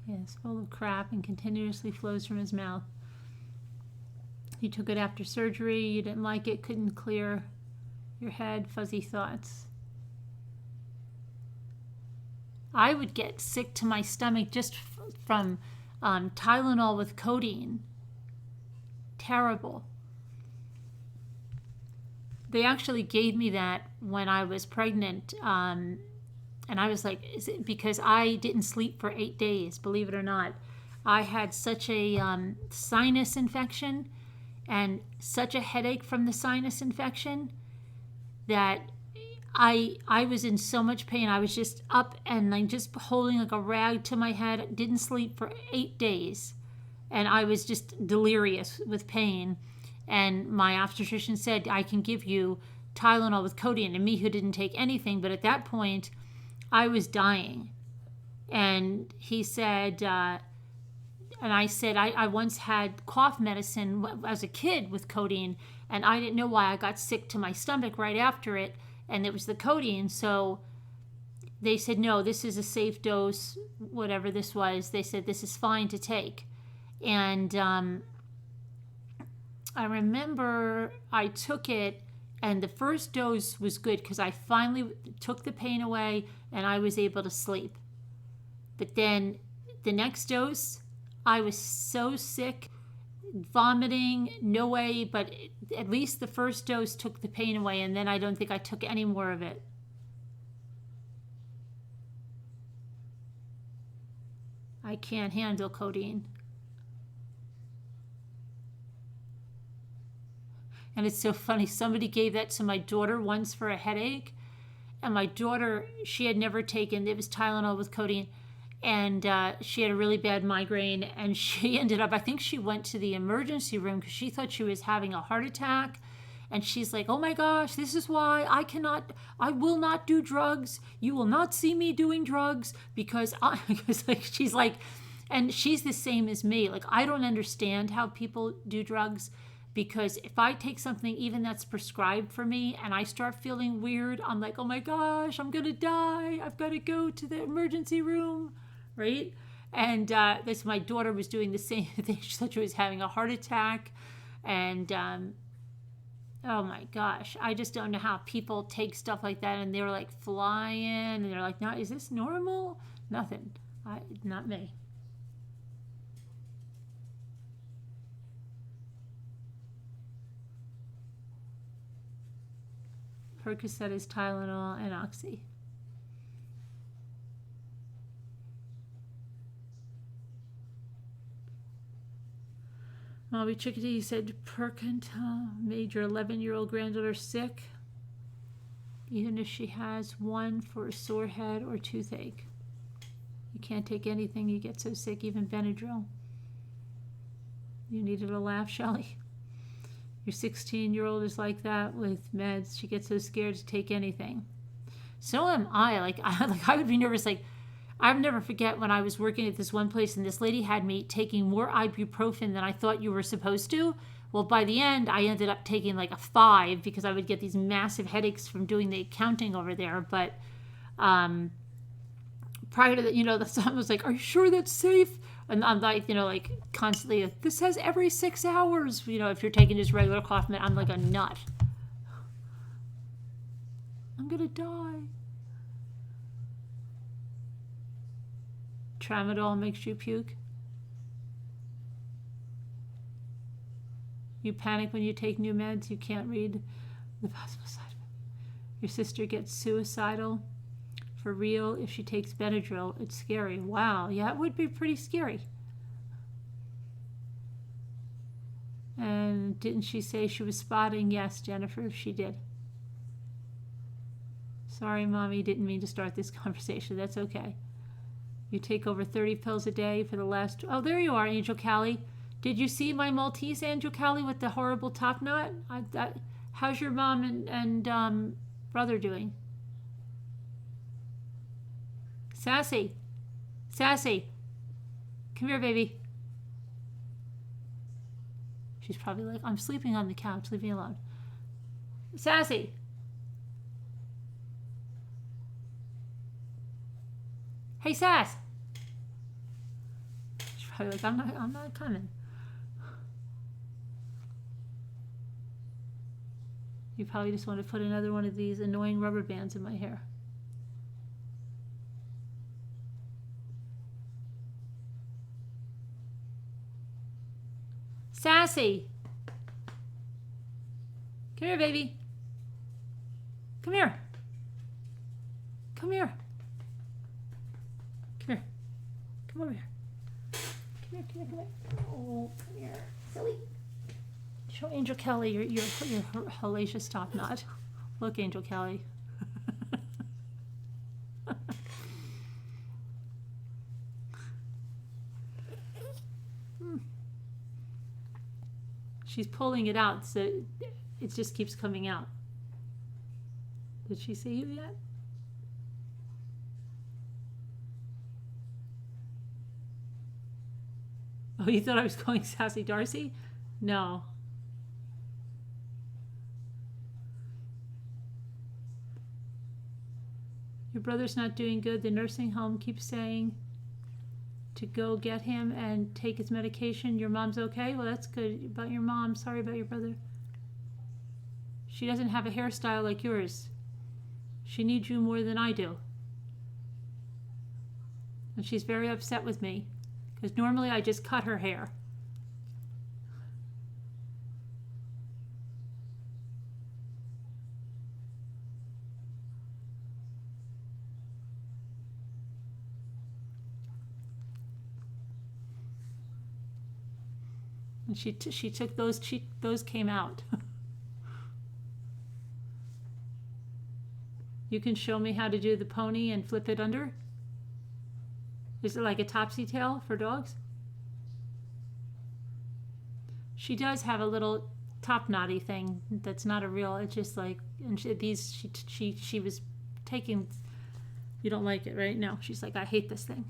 He is full of crap and continuously flows from his mouth. You took it after surgery, you didn't like it, couldn't clear your head, fuzzy thoughts. I would get sick to my stomach just from Tylenol with codeine. Terrible. They actually gave me that when I was pregnant, and I was like, is it because I didn't sleep for 8 days, believe it or not. I had such a sinus infection and such a headache from the sinus infection that I was in so much pain. I was just up and like just holding like a rag to my head. Didn't sleep for 8 days, and I was just delirious with pain. And my obstetrician said, I can give you Tylenol with codeine. And me, who didn't take anything, but at that point, I was dying. And he said, and I said, I once had cough medicine as a kid with codeine, and I didn't know why I got sick to my stomach right after it, and it was the codeine. So they said, no, this is a safe dose, whatever this was. They said, this is fine to take. And I remember I took it, and the first dose was good because I finally took the pain away and I was able to sleep. But then the next dose, I was so sick, vomiting, no way, but at least the first dose took the pain away, and then I don't think I took any more of it. I can't handle codeine. And it's so funny. Somebody gave that to my daughter once for a headache. And my daughter, she had never taken, it was Tylenol with codeine. And she had a really bad migraine. And she ended up, I think she went to the emergency room because she thought she was having a heart attack. And she's like, oh my gosh, this is why I will not do drugs. You will not see me doing drugs because like, she's like, and she's the same as me. Like, I don't understand how people do drugs. Because if I take something even that's prescribed for me and I start feeling weird, I'm like, oh my gosh, I'm going to die. I've got to go to the emergency room, right? And this, my daughter was doing the same thing. She thought she was having a heart attack. And oh my gosh, I just don't know how people take stuff like that and they're like flying and they're like, no, is this normal? Nothing. Not me. Percocet is Tylenol and Oxy. Molly Chickadee said Percocet made your 11-year-old granddaughter sick, even if she has one for a sore head or toothache. You can't take anything. You get so sick, even Benadryl. You needed a laugh, Shelley. Your 16-year-old is like that with meds. She gets so scared to take anything. So am I. I would be nervous. Like, I'll never forget when I was working at this one place and this lady had me taking more ibuprofen than I thought you were supposed to. Well, by the end, I ended up taking like a 5 because I would get these massive headaches from doing the accounting over there. But prior to that, the son was like, "Are you sure that's safe?" And I'm like, constantly, this says every 6 hours. If you're taking just regular cough med, I'm like a nut. I'm gonna die. Tramadol makes you puke. You panic when you take new meds. You can't read the possible side of it. Your sister gets suicidal. For real, if she takes Benadryl, it's scary. Wow, yeah, it would be pretty scary. And didn't she say she was spotting? Yes, Jennifer, she did. Sorry, Mommy, didn't mean to start this conversation. That's okay. You take over 30 pills a day for the last... Oh, there you are, Angel Callie. Did you see my Maltese, Angel Callie, with the horrible top knot? How's your mom and brother doing? Sassy. Sassy. Come here, baby. She's probably like, I'm sleeping on the couch. Leave me alone. Sassy. Hey, Sass. She's probably like, I'm not coming. You probably just want to put another one of these annoying rubber bands in my hair. Sassy. Come here, baby. Come here. Come here. Come here. Come over here. Come here, come here, come here. Oh, come here. Silly. Show Angel Kelly your hellacious top knot. Look, Angel Kelly. She's pulling it out, so it just keeps coming out. Did she see you yet? Oh, you thought I was going Sassy Darcy? No. Your brother's not doing good. The nursing home keeps saying to go get him and take his medication. Your mom's okay? Well, that's good about your mom. Sorry about your brother. She doesn't have a hairstyle like yours. She needs you more than I do. And she's very upset with me because normally I just cut her hair. And she took those, those came out. You can show me how to do the pony and flip it under? Is it like a topsy tail for dogs? She does have a little top knotty thing that's not a real, it's just like, and she was taking, you don't like it, right? No, she's like, I hate this thing.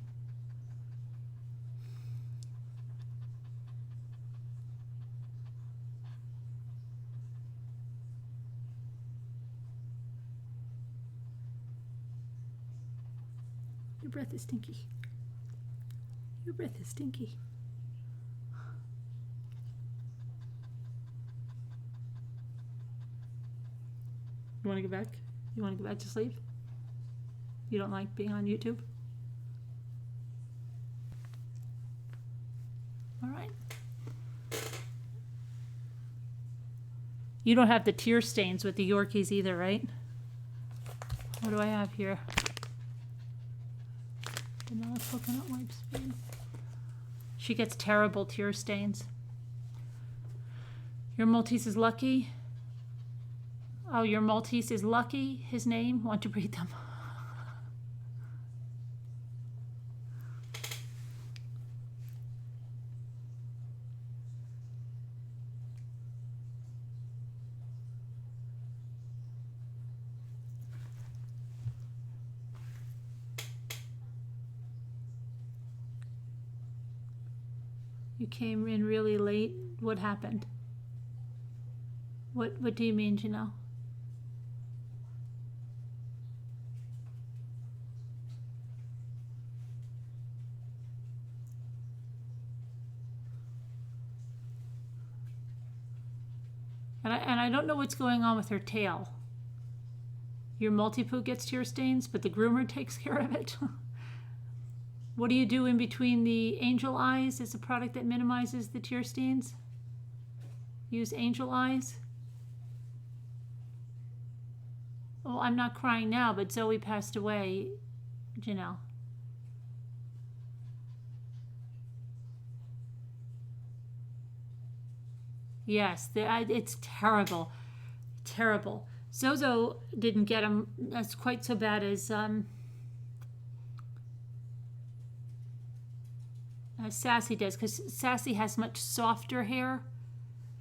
Your breath is stinky. Your breath is stinky. You want to go back? You want to go back to sleep? You don't like being on YouTube? All right. You don't have the tear stains with the Yorkies either, right? What do I have here? Vanilla coconut wipes. She gets terrible tear stains. Your Maltese is lucky. Oh, your Maltese is Lucky, his name. Want to breed them? You came in really late. What happened? What do you mean, Janelle? And I don't know what's going on with her tail. Your multi-poo gets tear stains, but the groomer takes care of it. What do you do in between the Angel Eyes? Is a product that minimizes the tear stains. Use Angel Eyes. Oh, I'm not crying now, but Zoe passed away, Janelle. Yes, it's terrible. Terrible. Zozo didn't get them as quite so bad as Sassy does, because Sassy has much softer hair,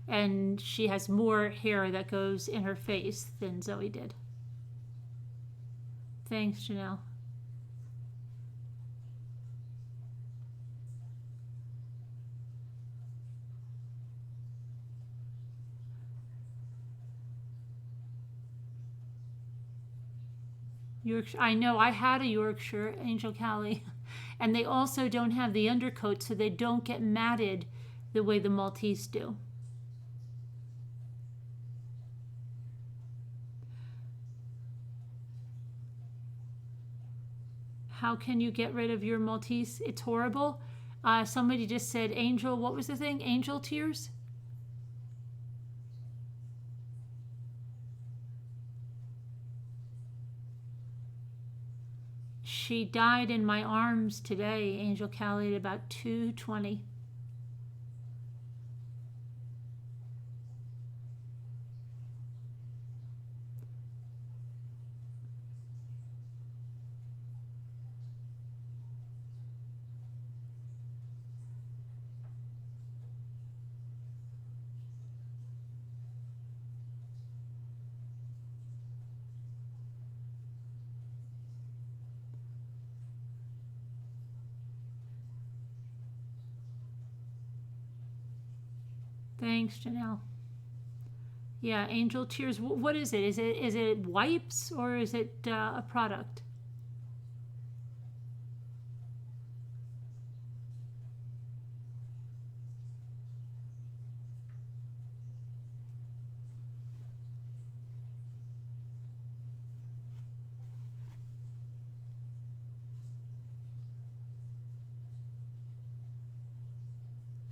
and she has more hair that goes in her face than Zoe did. Thanks, Janelle. Yorkshire, I know, I had a Yorkshire Angel Callie, and they also don't have the undercoat, so they don't get matted the way the Maltese do. How can you get rid of your Maltese? It's horrible. Somebody just said angel, what was the thing? Angel tears? She died in my arms today, Angel Callie, at about 2:20. Thanks, Janelle. Yeah, Angel Tears. What is it? Is it wipes or is it a product?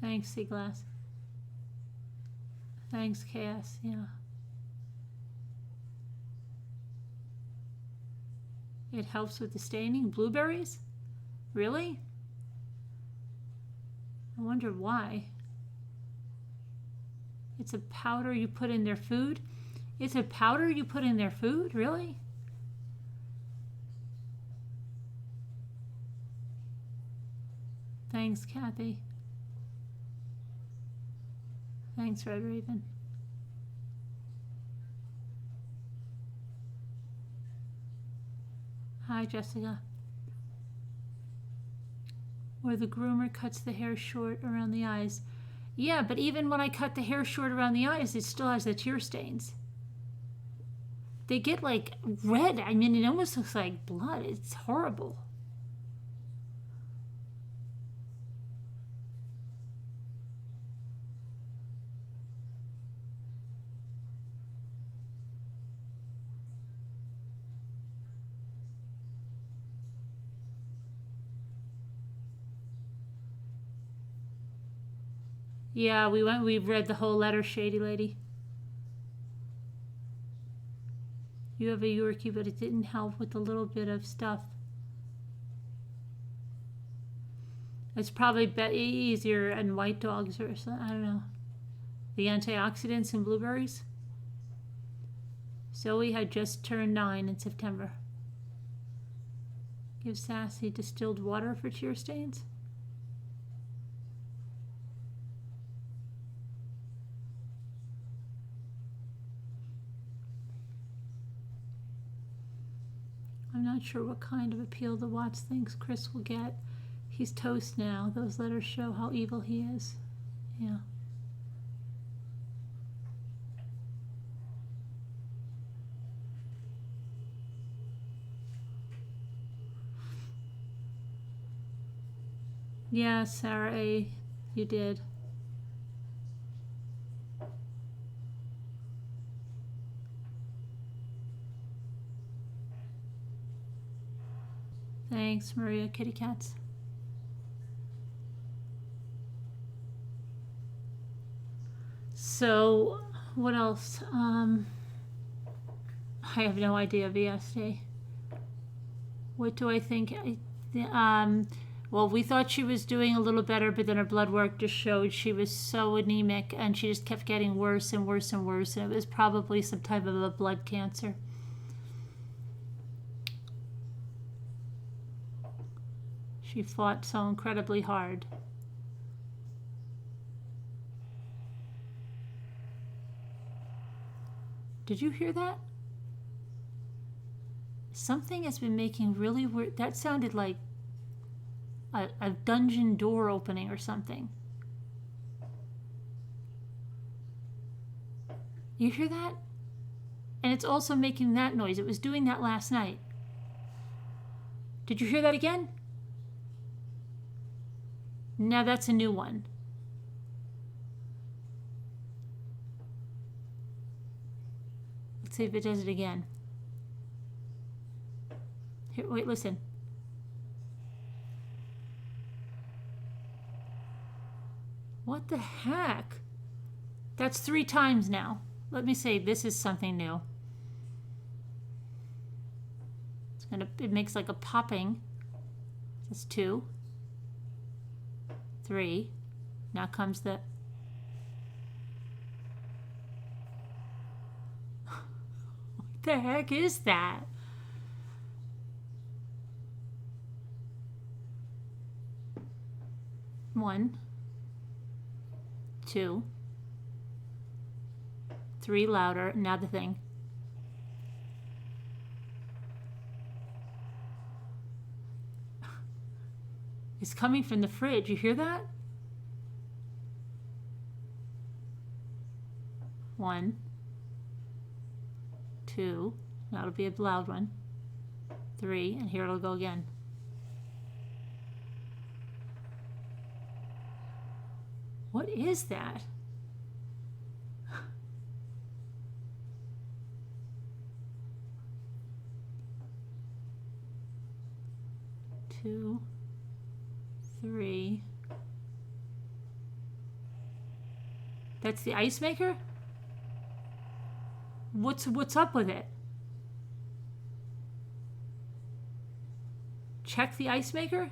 Thanks, Seaglass. Thanks, Chaos. Yeah. It helps with the staining. Blueberries? Really? I wonder why. It's a powder you put in their food? It's a powder you put in their food? Really? Thanks, Kathy. Thanks, Red Raven. Hi, Jessica. Or the groomer cuts the hair short around the eyes. Yeah, but even when I cut the hair short around the eyes, it still has the tear stains. They get like red. I mean, it almost looks like blood. It's horrible. Yeah, we've read the whole letter, Shady Lady. You have a Yorkie, but it didn't help with a little bit of stuff. It's probably easier in white dogs or something. I don't know. The antioxidants in blueberries. Zoe had just turned 9 in September. Give Sassy distilled water for tear stains. I'm not sure what kind of appeal the Watts thinks Chris will get. He's toast now. Those letters show how evil he is. Yeah. Yeah, Sarah A., you did. Thanks, Maria Kitty Cats. So, what else? I have no idea, VSD. What do I think? Well, we thought she was doing a little better, but then her blood work just showed she was so anemic, and she just kept getting worse and worse and worse, and it was probably some type of a blood cancer. She fought so incredibly hard. Did you hear that? Something has been making really weird. That sounded like a dungeon door opening or something. You hear that? And it's also making that noise. It was doing that last night. Did you hear that again? Now that's a new one. Let's see if it does it again. Here, wait, listen. What the heck? That's 3 times now. Let me see. This is something new. It makes like a popping. That's 2. 3. Now comes the... What the heck is that? One, 2, 3 louder. Now the thing. It's coming from the fridge. You hear that? 1, 2. Now it'll be a loud one. 3, and here it'll go again. What is that? Two, 3. That's the ice maker? What's up with it? Check the ice maker?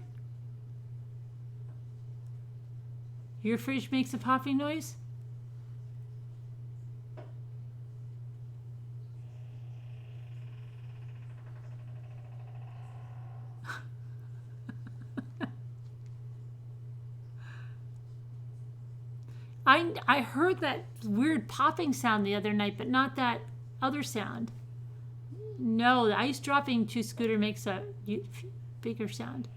Your fridge makes a popping noise? I heard that weird popping sound the other night, but not that other sound. No, the ice dropping to Scooter makes a bigger sound.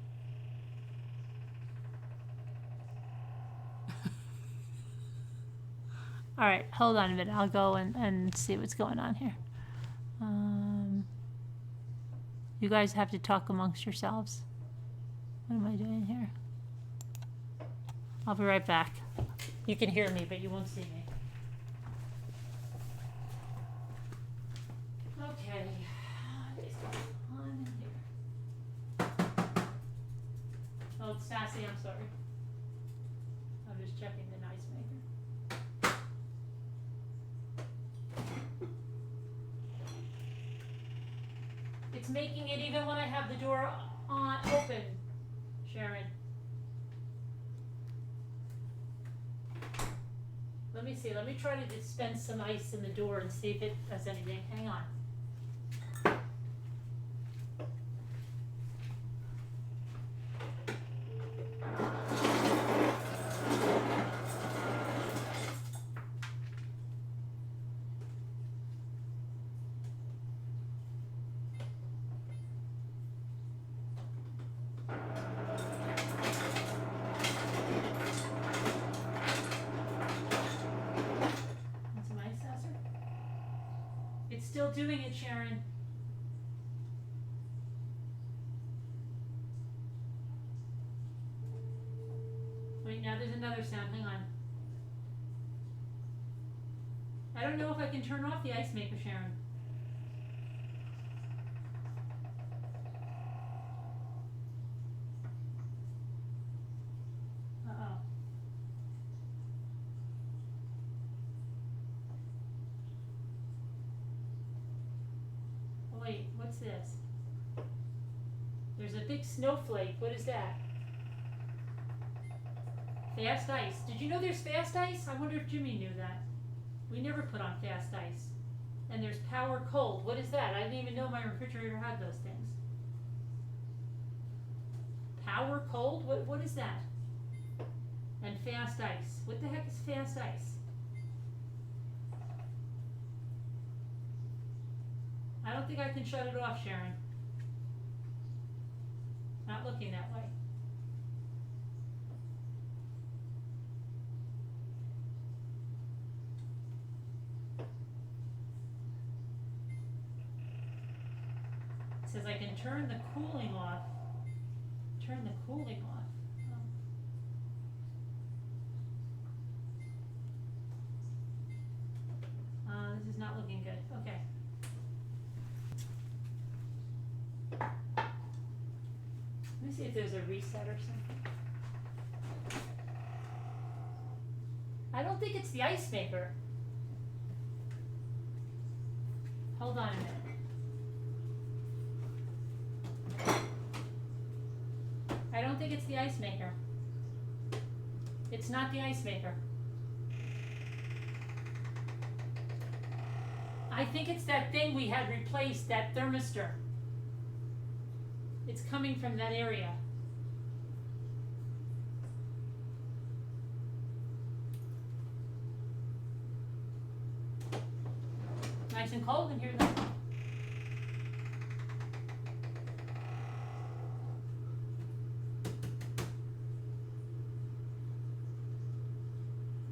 All right, hold on a minute. I'll go and see what's going on here. You guys have to talk amongst yourselves. What am I doing here? I'll be right back. You can hear me, but you won't see me. Okay. What is going on here? Oh, it's Sassy, I'm sorry. I'm just checking the ice maker. It's making it even when I have the door open, Sharon. Let me see. Let me try to dispense some ice in the door and see if it does anything. Hang on. It's still doing it, Sharon. Wait, now there's another sound. Hang on. I don't know if I can turn off the ice maker, Sharon. Uh-oh. Oh, wait, what's this? There's a big snowflake. What is that? Fast ice. Did you know there's fast ice? I wonder if Jimmy knew that. We never put on fast ice. And there's power cold. What is that? I didn't even know my refrigerator had those things. Power cold? What is that? And fast ice. What the heck is fast ice? I don't think I can shut it off, Sharon. Not looking that way. It says I can turn the cooling off. Turn the cooling off. This is not looking good. Okay. Let me see if there's a reset or something. I don't think it's the ice maker. Hold on a minute. I don't think it's the ice maker. It's not the ice maker. I think it's that thing we had replaced, that thermistor. It's coming from that area. Nice and cold in here though.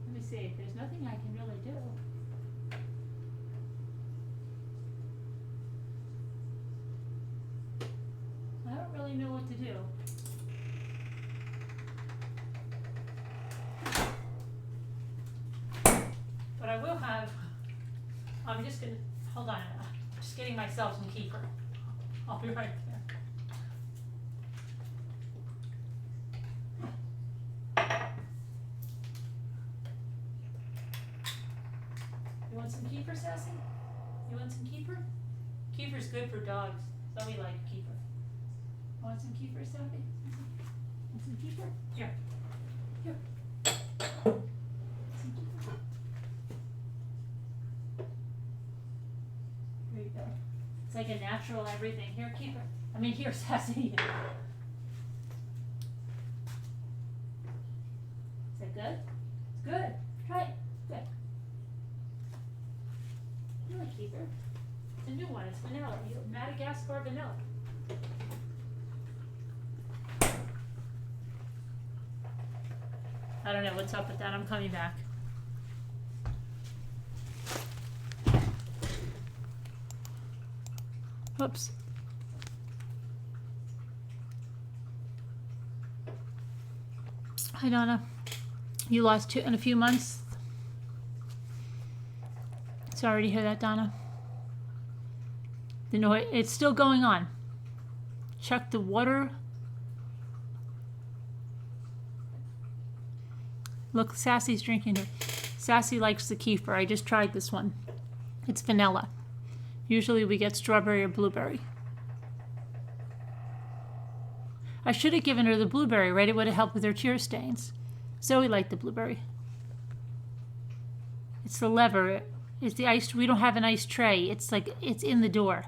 Let me see, there's nothing I can really do. I don't really know what to do. But I will have, I'm just gonna, hold on, I'm just getting myself some kefir. I'll be right there. You want some kefir, Sassy? You want some kefir? Kefir's good for dogs. Zoe likes kefir. Want some kefir, Sassy? Want some kefir? Here. Here. Some kefir. There you go. It's like a natural everything. Here, kefir. I mean, here, Sassy. Is that good? It's good. Try it. Good. You like kefir? It's a new one. It's vanilla. Madagascar vanilla. I don't know what's up with that. I'm coming back. Oops. Hi, Donna. You lost 2 in a few months. Sorry to hear that, Donna. The noise, it's still going on. Check the water. Look, Sassy's drinking it. Sassy likes the kefir. I just tried this one. It's vanilla. Usually we get strawberry or blueberry. I should have given her the blueberry, right? It would have helped with her tear stains. Zoe liked the blueberry. It's the lever. It's the ice. We don't have an ice tray. It's like, it's in the door.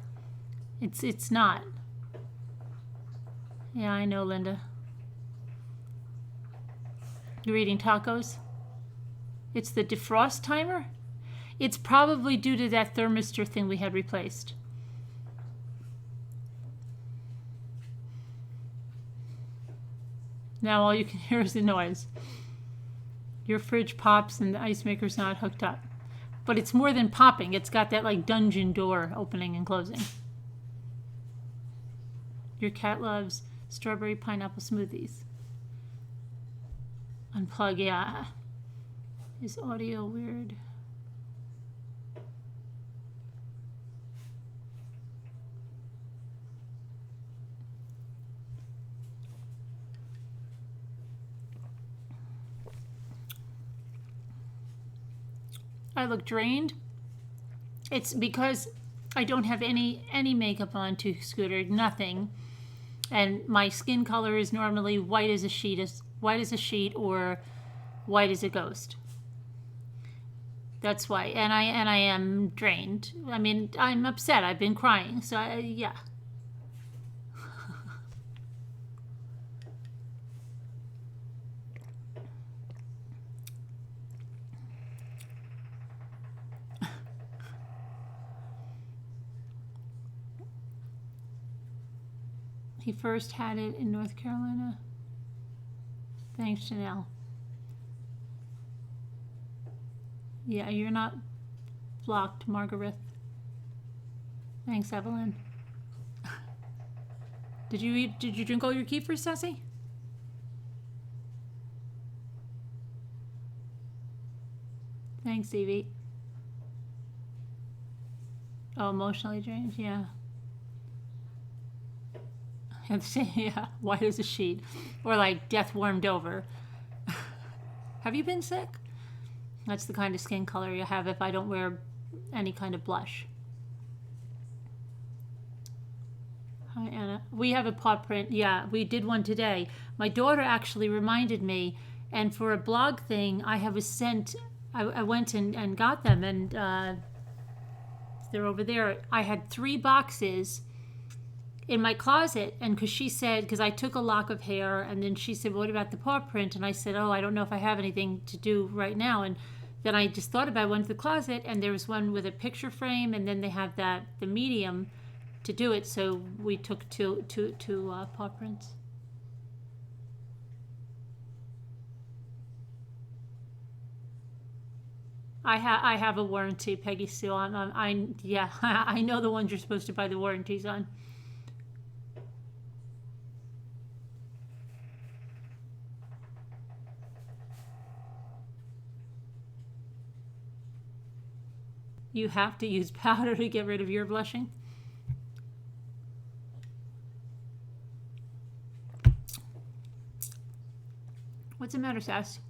It's not. Yeah, I know, Linda. You're eating tacos? It's the defrost timer? It's probably due to that thermistor thing we had replaced. Now all you can hear is the noise. Your fridge pops and the ice maker's not hooked up. But it's more than popping. It's got that like dungeon door opening and closing. Your cat loves strawberry pineapple smoothies. Unplug, yeah. Is audio weird? I look drained. It's because I don't have any makeup on to Scooter, nothing. And my skin color is normally white as a sheet or white as a ghost. That's why. And I am drained. I mean, I'm upset. I've been crying. So yeah. He first had it in North Carolina. Thanks, Janelle. Yeah, you're not blocked, Margaret. Thanks, Evelyn. Did you drink all your kefir, Sassy? Thanks, Evie. Oh, emotionally drained, yeah. Yeah, white as a sheet. Or like death warmed over. Have you been sick? That's the kind of skin color you have if I don't wear any kind of blush. Hi, Anna. We have a paw print. Yeah, we did one today. My daughter actually reminded me, and for a blog thing, I went and got them, and they're over there. I had 3 boxes in my closet, and because I took a lock of hair, and then she said, what about the paw print? And I said, oh, I don't know if I have anything to do right now. And then I just thought about it, went to the closet, and there was one with a picture frame, and then they have the medium to do it, so we took two paw prints. I have a warranty, Peggy Sue. I know the ones you're supposed to buy the warranties on. You have to use powder to get rid of your blushing. What's the matter, Sass?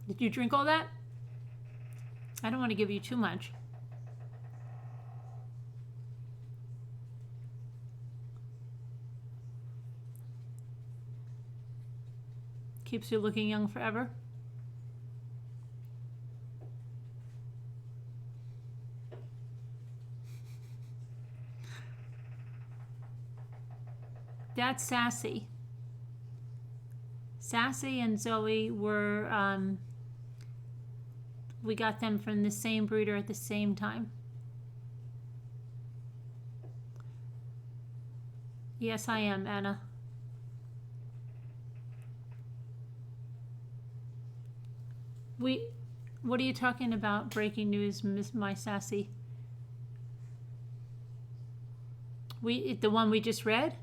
Did you drink all that? I don't want to give you too much. Keeps you looking young forever. That's Sassy. Sassy and Zoe were, we got them from the same breeder at the same time. Yes, I am, Anna. What are you talking about? Breaking news, Miss My Sassy. The one we just read?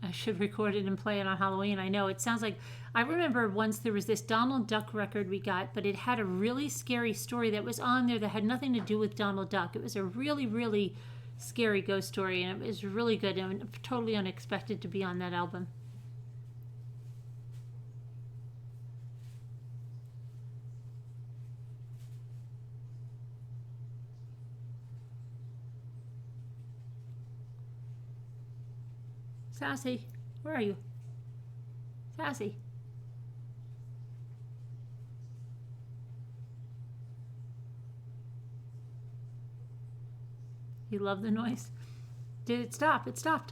I should record it and play it on Halloween. I know, it sounds like, I remember once there was this Donald Duck record we got, but it had a really scary story that was on there that had nothing to do with Donald Duck. It was a really, really scary ghost story, and it was really good and totally unexpected to be on that album. Sassy, where are you? Sassy. You love the noise? Did it stop? It stopped.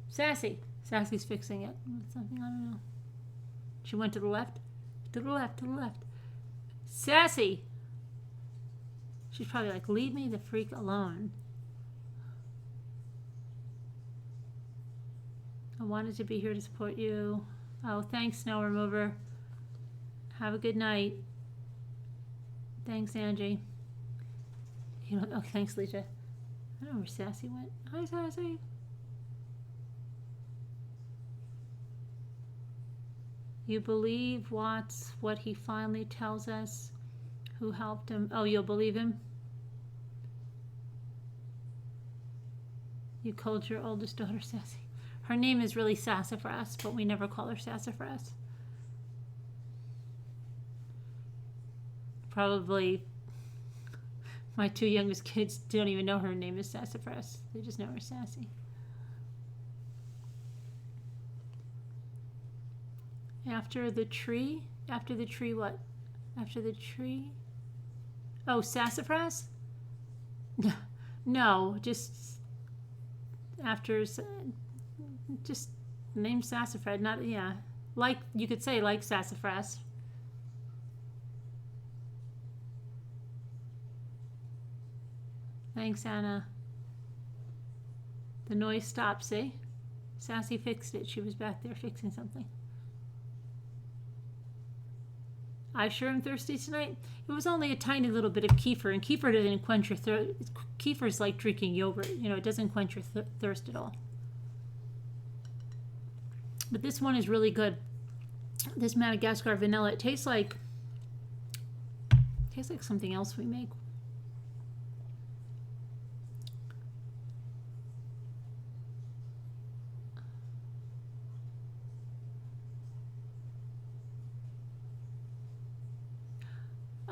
Sassy. Sassy's fixing it. Something, I don't know. She went to the left? To the left, to the left. Sassy! She's probably like, leave me the freak alone. I wanted to be here to support you. Oh, thanks, snow remover. Have a good night. Thanks, Angie. You know, oh, thanks, Lisa. I don't know where Sassy went. Hi, Sassy. You believe Watts what he finally tells us? Who helped him? Oh, you'll believe him? You called your oldest daughter Sassy. Her name is really Sassafras, but we never call her Sassafras. Probably my two youngest kids don't even know her name is Sassafras. They just know her Sassy. After the tree? After the tree what? After the tree? Oh, Sassafras? No, just after, just name Sassafras, not, yeah. Like, you could say like Sassafras. Thanks, Anna. The noise stopped, see? Sassy fixed it. She was back there fixing something. I sure am thirsty tonight. It was only a tiny little bit of kefir, and kefir doesn't quench your thirst. Kefir's like drinking yogurt. You know, it doesn't quench your thirst at all. But this one is really good. This Madagascar vanilla. It tastes like something else we make.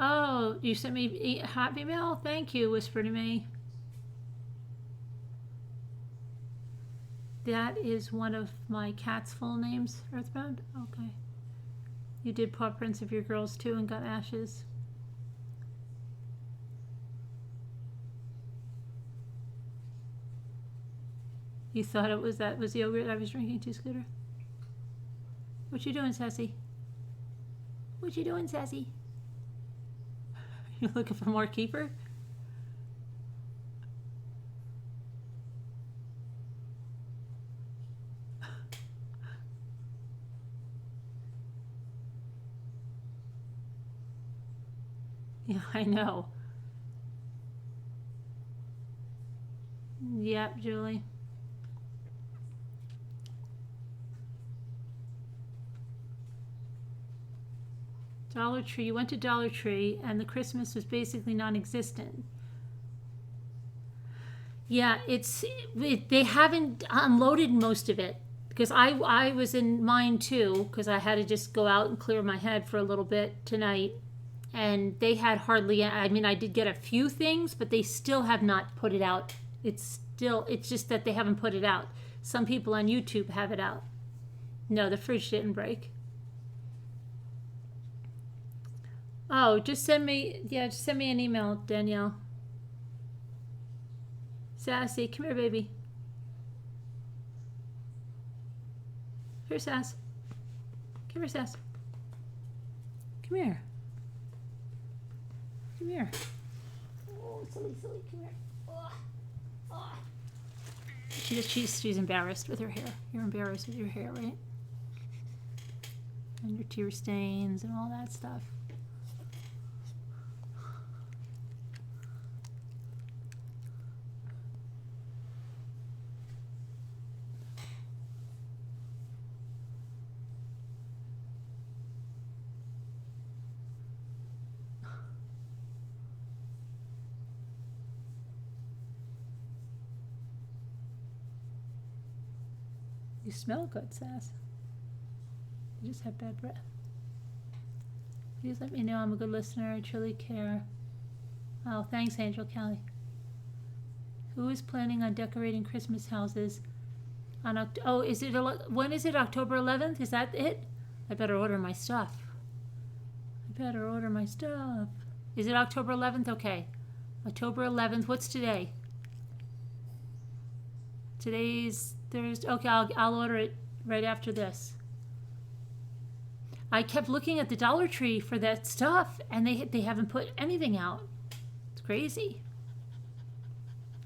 Oh, you sent me a happy mail? Thank you, Whisper to Me. That is one of my cat's full names, Earthbound? Okay. You did paw prints of your girls too and got ashes. You thought it was that was yogurt I was drinking too, Scooter? What you doing, Sassy? What you doing, Sassy? You looking for more kefir? Yeah, I know. Yep, Julie. Dollar Tree. You went to Dollar Tree and the Christmas was basically non-existent. Yeah, they haven't unloaded most of it because I was in mine too because I had to just go out and clear my head for a little bit tonight, and they had hardly. I mean, I did get a few things, but they still have not put it out. It's just that they haven't put it out. Some people on YouTube have it out. No, the fridge didn't break. Oh, just send me an email, Danielle. Sassy, come here, baby. Here, Sass. Come here, Sass. Come here. Come here. Oh, silly, come here. Oh. Oh. She's embarrassed with her hair. You're embarrassed with your hair, right? And your tear stains and all that stuff. You smell good, Sass. You just have bad breath. Please let me know I'm a good listener. I truly care. Oh, thanks, Angel Kelly. Who is planning on decorating Christmas houses on when is it? October 11th? Is that it? I better order my stuff. Is it October 11th? Okay. October 11th. What's today? Today's Thursday. Okay, I'll order it right after this. I kept looking at the Dollar Tree for that stuff, and they haven't put anything out. It's crazy.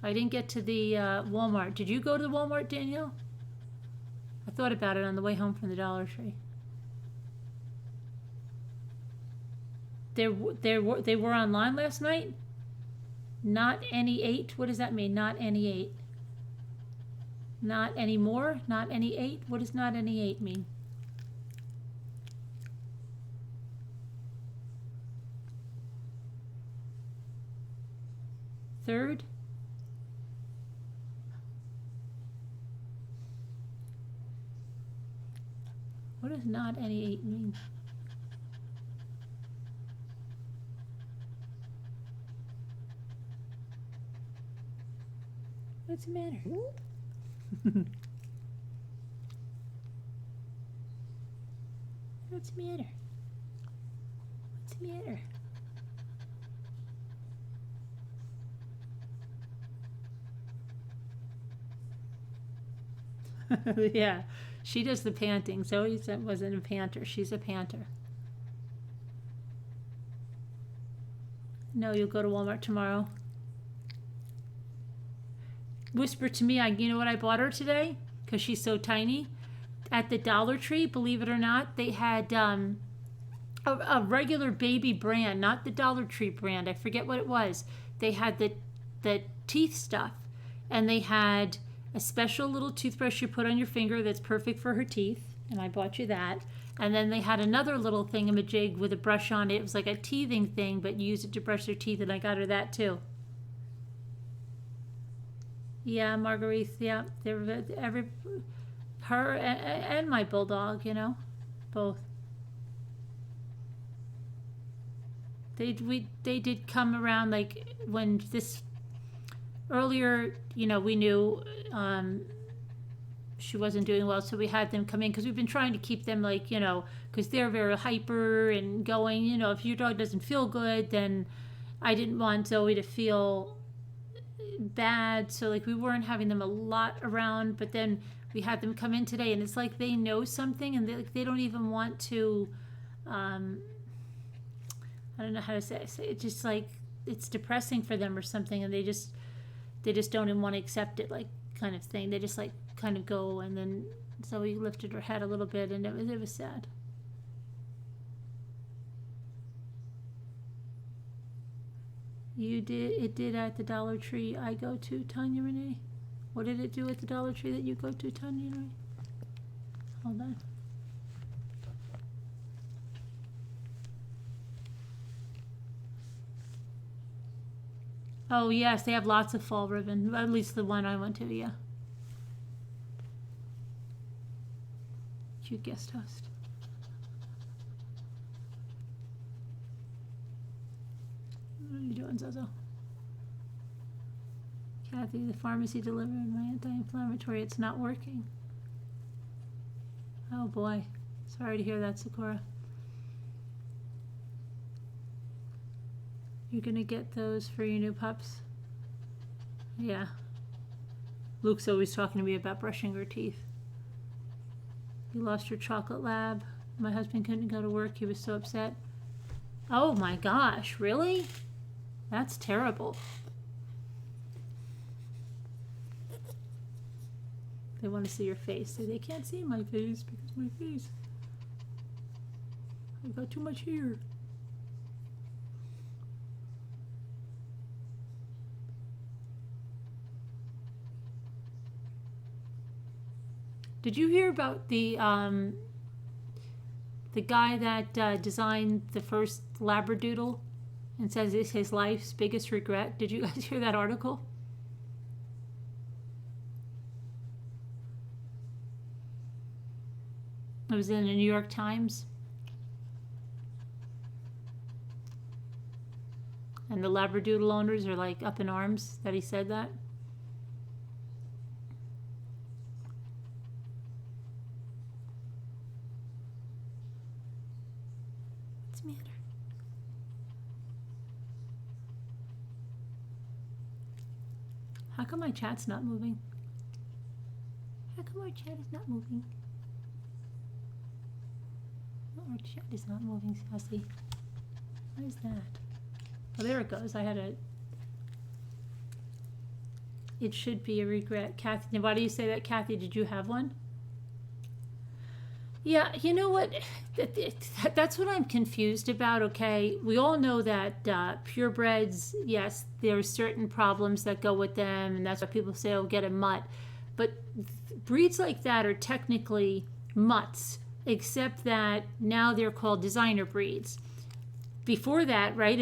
I didn't get to the Walmart. Did you go to the Walmart, Danielle? I thought about it on the way home from the Dollar Tree. they were online last night. Not any 8. What does that mean? Not any 8. Not anymore. Not any 8. What does not any 8 mean? Third. What does not any 8 mean? What's the matter? What's the matter? What's the matter? Yeah, she does the panting. Zoe wasn't a panter. She's a panter. No, you'll go to Walmart tomorrow. Whisper to me, you know what I bought her today? Because she's so tiny. At the Dollar Tree, believe it or not, they had a regular baby brand, not the Dollar Tree brand. I forget what it was. They had the teeth stuff. And they had a special little toothbrush you put on your finger that's perfect for her teeth. And I bought you that. And then they had another little thingamajig with a brush on it. It was like a teething thing, but you use it to brush their teeth. And I got her that too. Yeah, Marguerite, yeah, her and my bulldog, you know, both. They did come around, like, when this, earlier, you know, we knew she wasn't doing well, so we had them come in, because we've been trying to keep them, like, you know, because they're very hyper and going, you know, if your dog doesn't feel good, then I didn't want Zoe to feel bad, so like we weren't having them a lot around, but then we had them come in today, and it's like they know something, and they don't even want to, I don't know how to say it. It's just like it's depressing for them or something, and they just don't even want to accept it, like, kind of thing. They just like kind of go, and then Zoe lifted her head a little bit, and it was sad. It did at the Dollar Tree I go to, Tanya Renee. What did it do at the Dollar Tree that you go to, Tanya Renee? Hold on. Oh yes, they have lots of fall ribbon. At least the one I went to, yeah. Cute guest host. What are you doing, Zozo? Kathy, the pharmacy delivered my anti-inflammatory. It's not working. Oh boy. Sorry to hear that, Sakura. You're gonna get those for your new pups? Yeah. Luke's always talking to me about brushing her teeth. You lost your chocolate lab. My husband couldn't go to work. He was so upset. Oh my gosh, really? That's terrible. They want to see your face. They can't see my face because my face. I've got too much hair. Did you hear about the guy that designed the first Labradoodle and says it's his life's biggest regret? Did you guys hear that article? It was in the New York Times. And the Labradoodle owners are like up in arms that he said that. What's the matter? How come my chat's not moving? How come our chat is not moving? Our chat is not moving, Sassy. Why is that? Oh, there it goes. I had a... It should be a regret. Kathy, why do you say that, Kathy? Did you have one? Yeah, you know what? That's what I'm confused about, okay? We all know that purebreds, yes, there are certain problems that go with them, and that's why people say, oh, get a mutt. But breeds like that are technically mutts, except that now they're called designer breeds. Before that, right,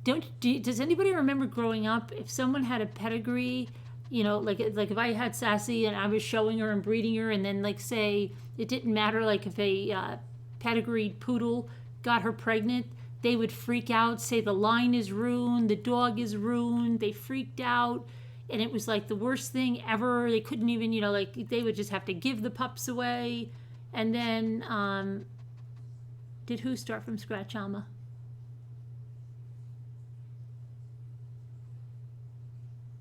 does anybody remember growing up, if someone had a pedigree, you know, like if I had Sassy and I was showing her and breeding her, and then like say it didn't matter, like if a pedigreed poodle got her pregnant, they would freak out, say the line is ruined, the dog is ruined. They freaked out, and it was like the worst thing ever. They couldn't even, you know, like they would just have to give the pups away. And then did who start from scratch, Alma?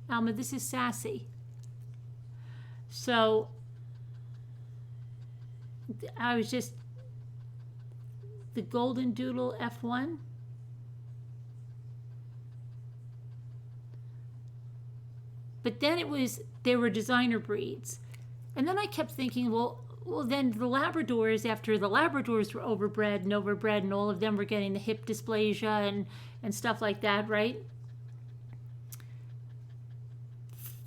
Alma, this is Sassy. So I was just the Golden Doodle F1. But then there were designer breeds. And then I kept thinking, well, then the Labradors, after the Labradors were overbred and all of them were getting the hip dysplasia and stuff like that, right?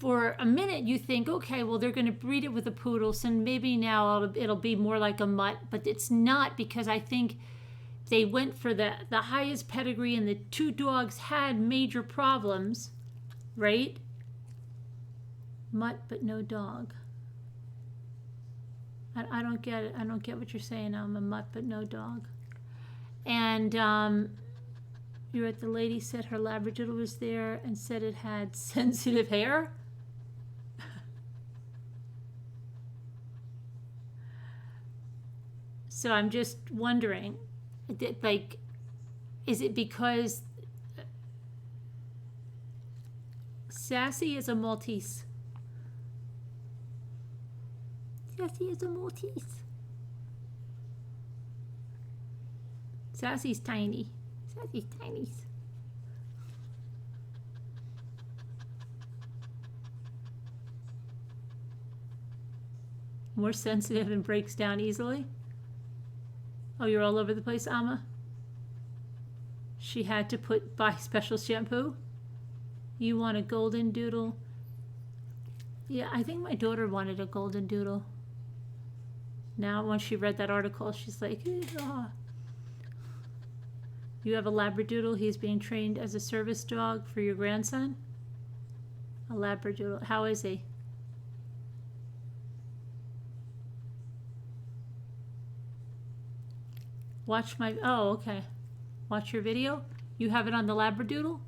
For a minute you think, okay, well, they're going to breed it with a poodle, so maybe now it'll be more like a mutt, but it's not, because I think they went for the highest pedigree, and the two dogs had major problems, right? Mutt but no dog. I don't get it. I don't get what you're saying. I'm a mutt but no dog. And you're at the lady said her Labradoodle was there and said it had sensitive hair. So I'm just wondering, like, is it because Sassy is a Maltese? Sassy is a Maltese. Sassy's tiny. Sassy's tiny. More sensitive and breaks down easily. Oh, you're all over the place, Amma? She had to buy special shampoo? You want a golden doodle? Yeah, I think my daughter wanted a golden doodle. Now, when she read that article, she's like, ah. You have a Labradoodle. He's being trained as a service dog for your grandson? A Labradoodle. How is he? Watch my, oh, okay. Watch your video? You have it on the Labradoodle?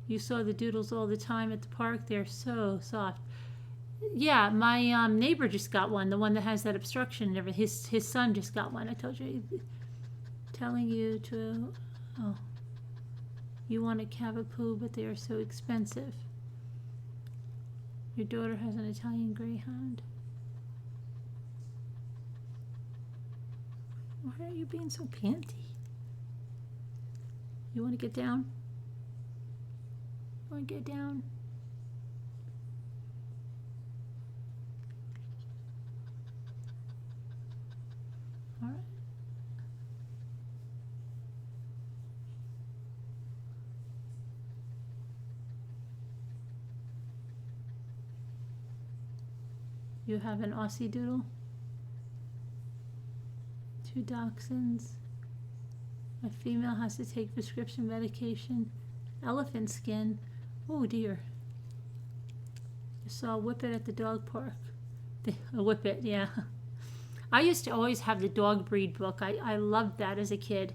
You saw the doodles all the time at the park. They're so soft. Yeah, my neighbor just got one, the one that has that obstruction and everything. His son just got one. I told you. Telling you to, oh, you want a Cavapoo, but they are so expensive. Your daughter has an Italian Greyhound. Why are you being so panty? You want to get down? Want to get down? All right. You have an Aussie Doodle? 2 dachshunds. A female has to take prescription medication. Elephant skin. Oh dear. I saw a Whippet at the dog park. A Whippet, yeah. I used to always have the dog breed book. I loved that as a kid.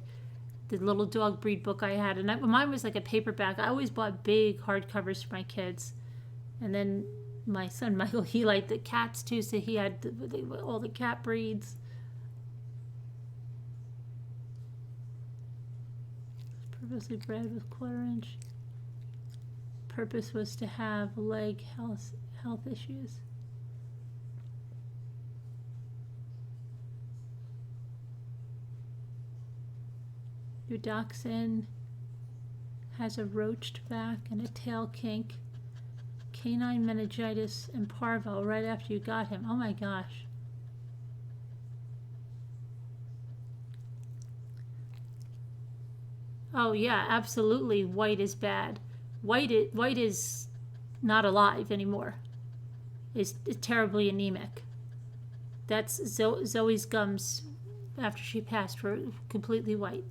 The little dog breed book I had. And mine was like a paperback. I always bought big hardcovers for my kids. And then my son Michael, he liked the cats too, so he had all the cat breeds. Purposely bred with 1/4 inch. Purpose was to have leg health issues. Your dachshund has a roached back and a tail kink. Canine meningitis and parvo right after you got him. Oh my gosh. Oh yeah, absolutely. White is bad. White is not alive anymore. Is terribly anemic. That's Zoe's gums after she passed were completely white.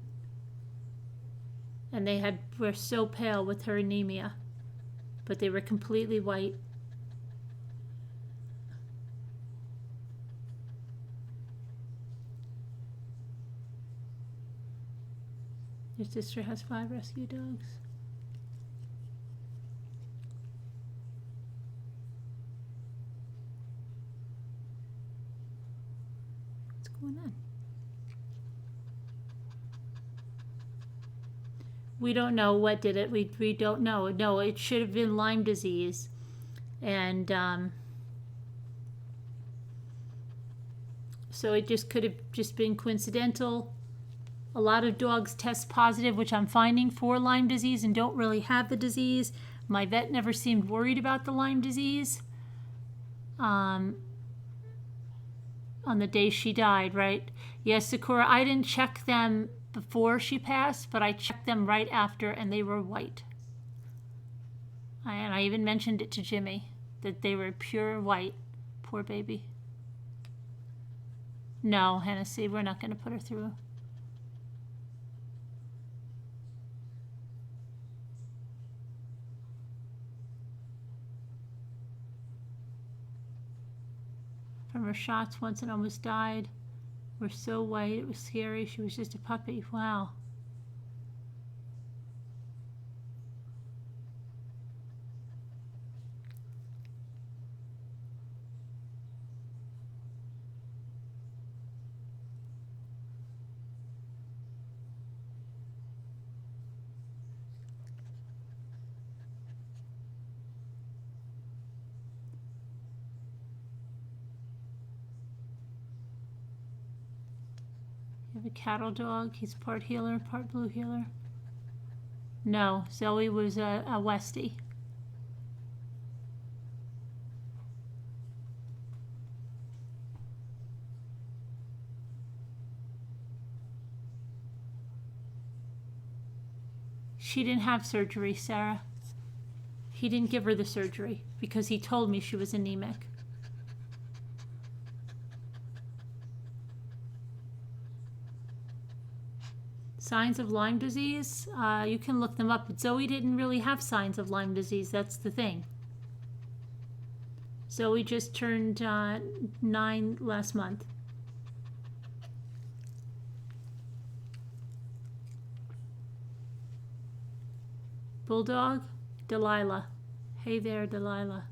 And were so pale with her anemia, but they were completely white. Your sister has 5 rescue dogs. What's going on? We don't know what did it. We don't know. No, it should have been Lyme disease. And so it just could have just been coincidental. A lot of dogs test positive, which I'm finding, for Lyme disease and don't really have the disease. My vet never seemed worried about the Lyme disease. On the day she died, right? Yes, Sakura, I didn't check them before she passed, but I checked them right after and they were white. And I even mentioned it to Jimmy, that they were pure white. Poor baby. No, Hennessy, we're not going to put her through. From her shots once and almost died. Were so white, it was scary. She was just a puppy. Wow. You have a cattle dog. He's part healer, part blue healer. No, Zoe was a Westie. She didn't have surgery, Sarah. He didn't give her the surgery because he told me she was anemic. Signs of Lyme disease, you can look them up, but Zoe didn't really have signs of Lyme disease. That's the thing. Zoe just turned 9 last month. Bulldog, Delilah. Hey there, Delilah.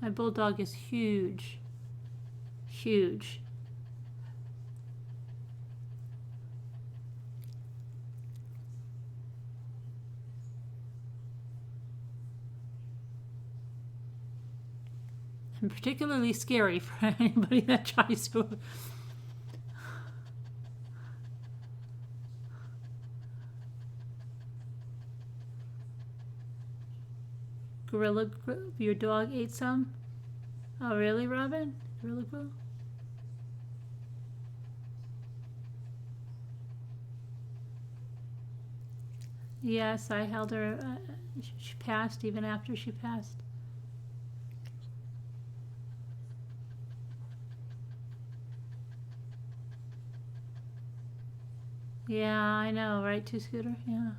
My bulldog is huge. Huge. And particularly scary for anybody that tries to. Gorilla, your dog ate some? Oh, really, Robin? Gorilla Glue? Yes, I held her. She passed even after she passed. Yeah, I know, right, Two Scooter? Yeah.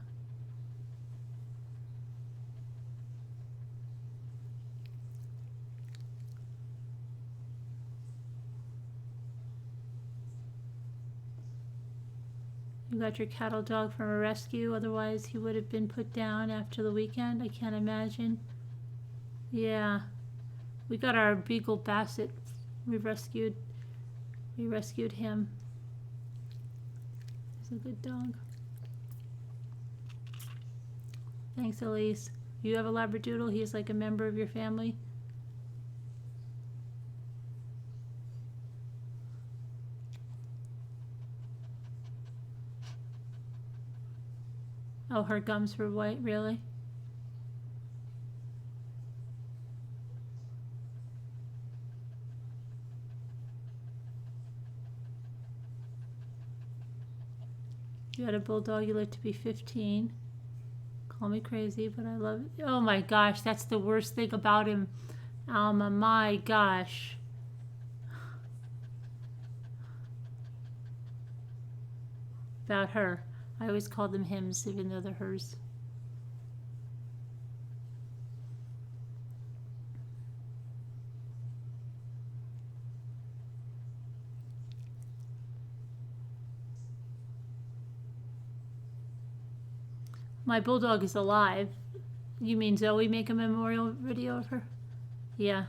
You got your cattle dog from a rescue, otherwise he would have been put down after the weekend. I can't imagine. Yeah. We got our Beagle Basset. We rescued him. He's a good dog. Thanks, Elise. You have a Labradoodle? He's like a member of your family? Oh, her gums were white, really? You had a bulldog, you lived to be 15. Call me crazy, but I love it. Oh my gosh, that's the worst thing about him, Alma. My gosh. About her. I always call them hims, even though they're hers. My bulldog is alive. You mean Zoe make a memorial video of her? Yeah.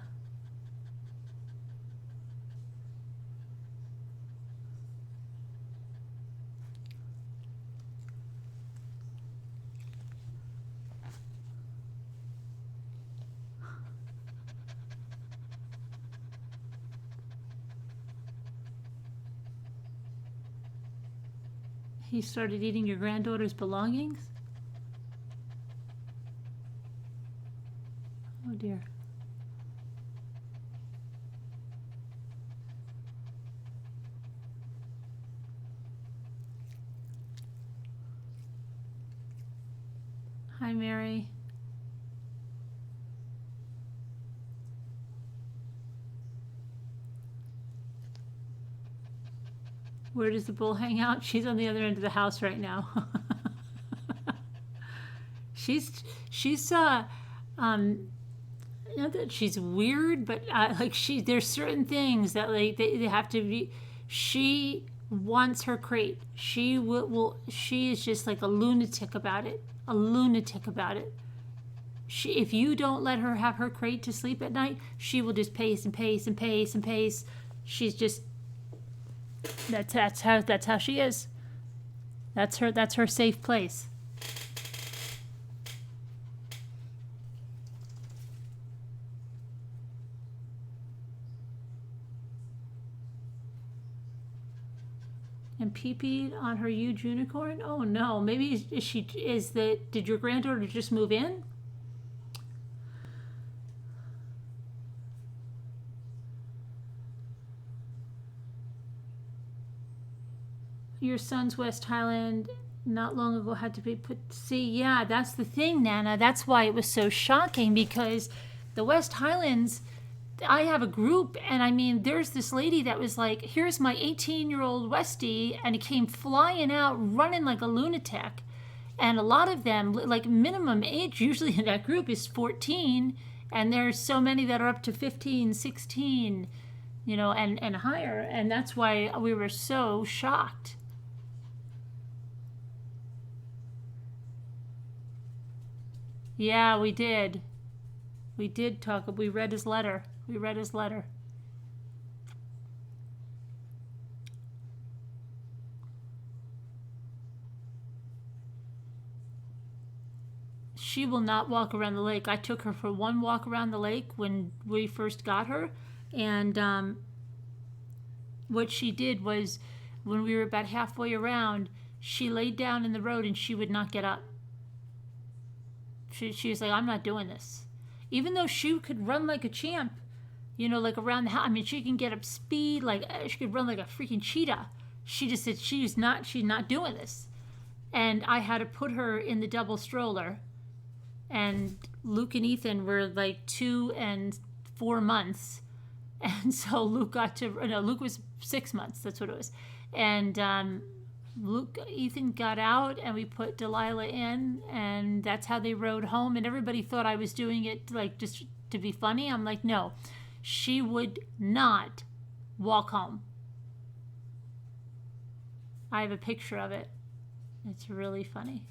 He started eating your granddaughter's belongings? Oh dear. Hi, Mary. Where does the bull hang out? She's on the other end of the house right now. she's not that she's weird, but like there's certain things that like they have to be. She wants her crate. She she is just like a lunatic about it. A lunatic about it. If you don't let her have her crate to sleep at night, she will just pace and pace and pace and pace. She's just that's how she is. That's her safe place. And pee-peed on her huge unicorn? Oh no, maybe did your granddaughter just move in? Your son's West Highland not long ago had to be put. See, yeah, that's the thing, Nana. That's why it was so shocking, because the West Highlands, I have a group, and I mean, there's this lady that was like, here's my 18-year-old Westie, and he came flying out, running like a lunatic. And a lot of them, like minimum age usually in that group is 14, and there's so many that are up to 15, 16, and higher. And that's why we were so shocked. Yeah, we did. We did talk. We read his letter. She will not walk around the lake. I took her for one walk around the lake when we first got her. And what she did was, when we were about halfway around, she laid down in the road and she would not get up. She was like, I'm not doing this. Even though she could run like a champ, like around the house. I mean, she can get up speed, like she could run like a freaking cheetah. She just said she's not doing this. And I had to put her in the double stroller. And Luke and Ethan were like 2 and 4 months. And so Luke was 6 months. That's what it was. And Ethan got out, and we put Delilah in, and that's how they rode home. And everybody thought I was doing it like just to be funny. I'm like, no, she would not walk home. I have a picture of it. It's really funny.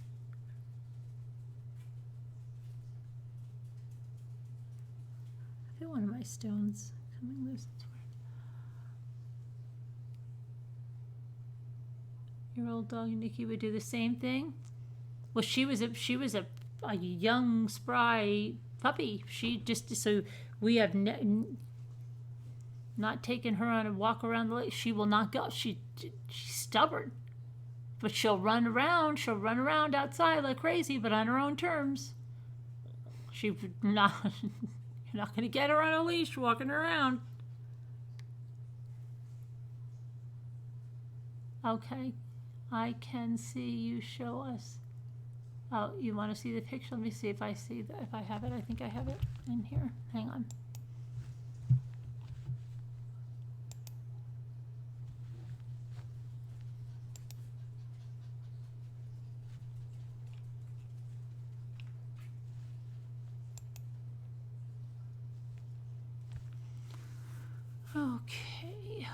I feel one of my stones coming loose. Your old dog Nikki would do the same thing. Well, she was a young, spry puppy. So we have not taken her on a walk around the lake. She will not go. She's stubborn. But she'll run around. She'll run around outside like crazy, but on her own terms. She not. You're not going to get her on a leash walking around. Okay, I can see you show us. Oh, you want to see the picture? Let me see if I see that. If I have it, I think I have it in here. Hang on. Okay.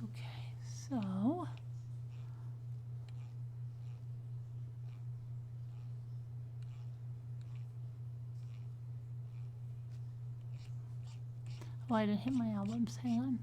Okay, so oh, I didn't hit my albums. Hang on.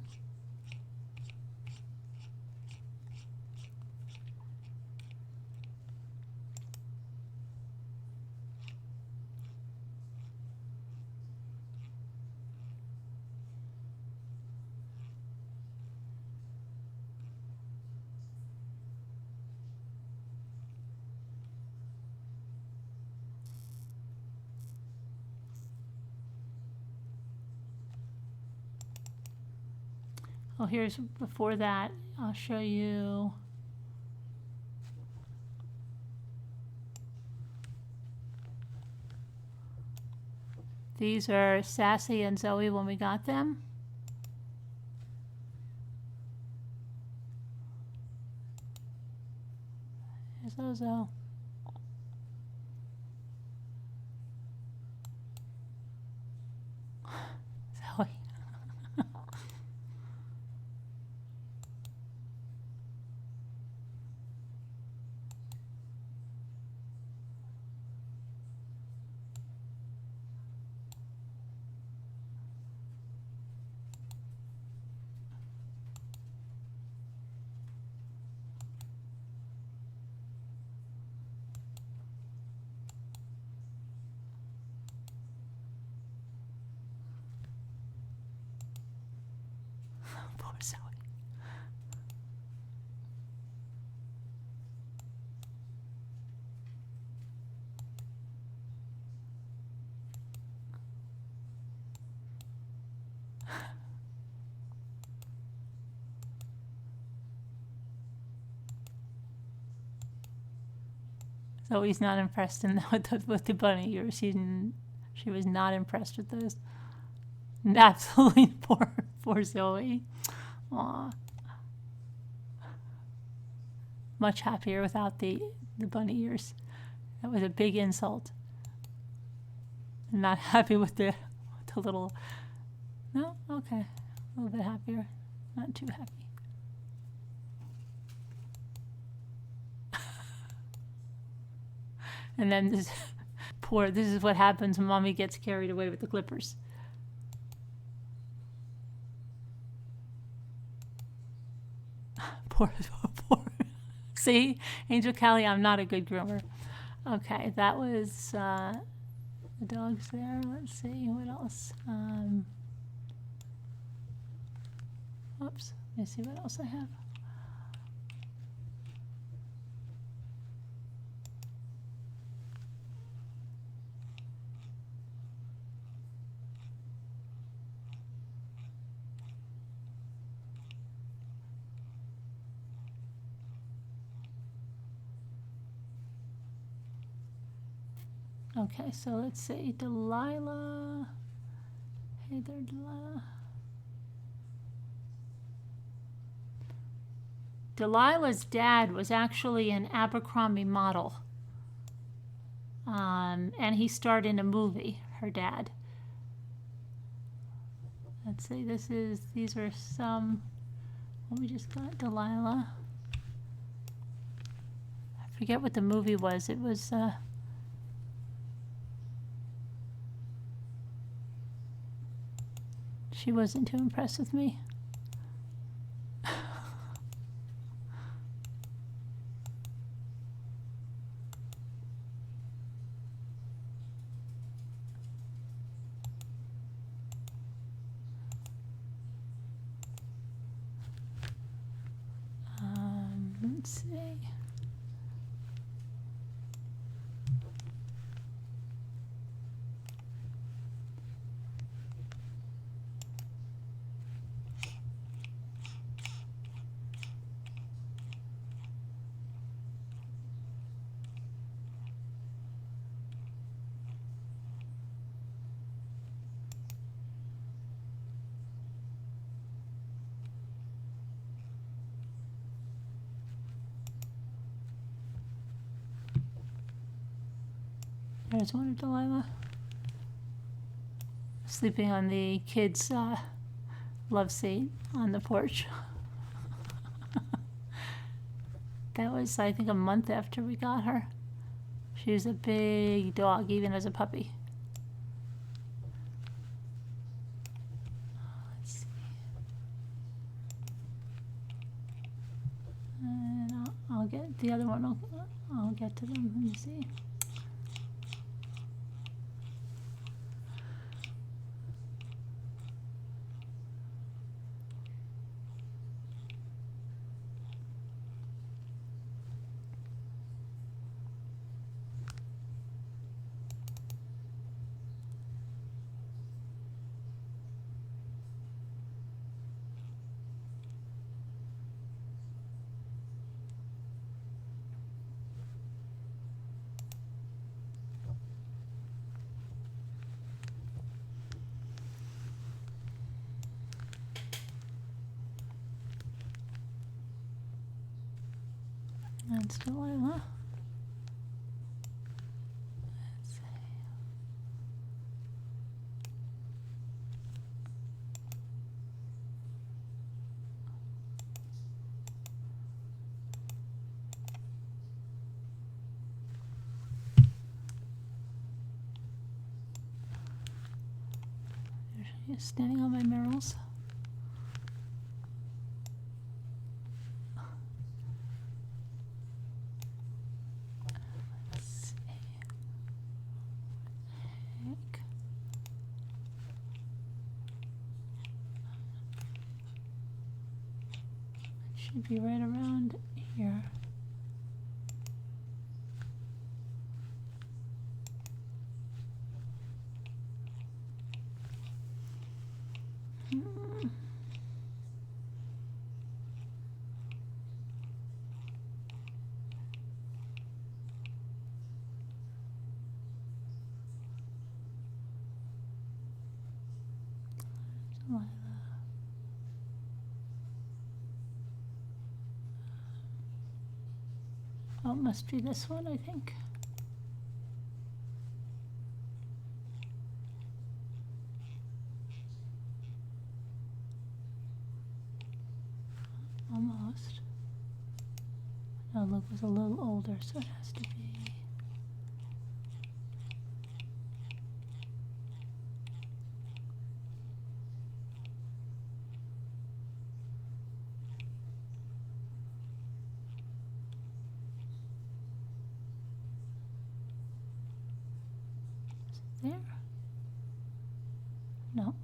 Oh, here's before that. I'll show you. These are Sassy and Zoe when we got them. Here's Ozo. Zoe. Poor Zoe. Zoe's not impressed with the bunny ears. She was not impressed with those. Absolutely poor Zoe. Aw. Much happier without the bunny ears. That was a big insult. Not happy with the little. No? Okay. A little bit happier. Not too happy. And then this is what happens when Mommy gets carried away with the clippers. Poor. See? Angel Callie, I'm not a good groomer. Okay, that was the dogs there. Let's see, what else? Oops, let me see what else I have. Okay, so let's see, Delilah. Hey there, Delilah. Delilah's dad was actually an Abercrombie model. And he starred in a movie, her dad. Let's see, these are some, what we just got, Delilah. I forget what the movie was. It was, she wasn't too impressed with me. Let's see. There's one of Delilah sleeping on the kids' love seat on the porch. That was, I think, a month after we got her. She was a big dog, even as a puppy. Let's see. And I'll get the other one. I'll get to them. Let me see. That's Delilah. Let's see. There she is, standing on my mirrors. Should be right around here. Delilah. Oh, it must be this one, I think. Almost. No, Luke was a little older, so it has to be. There? No.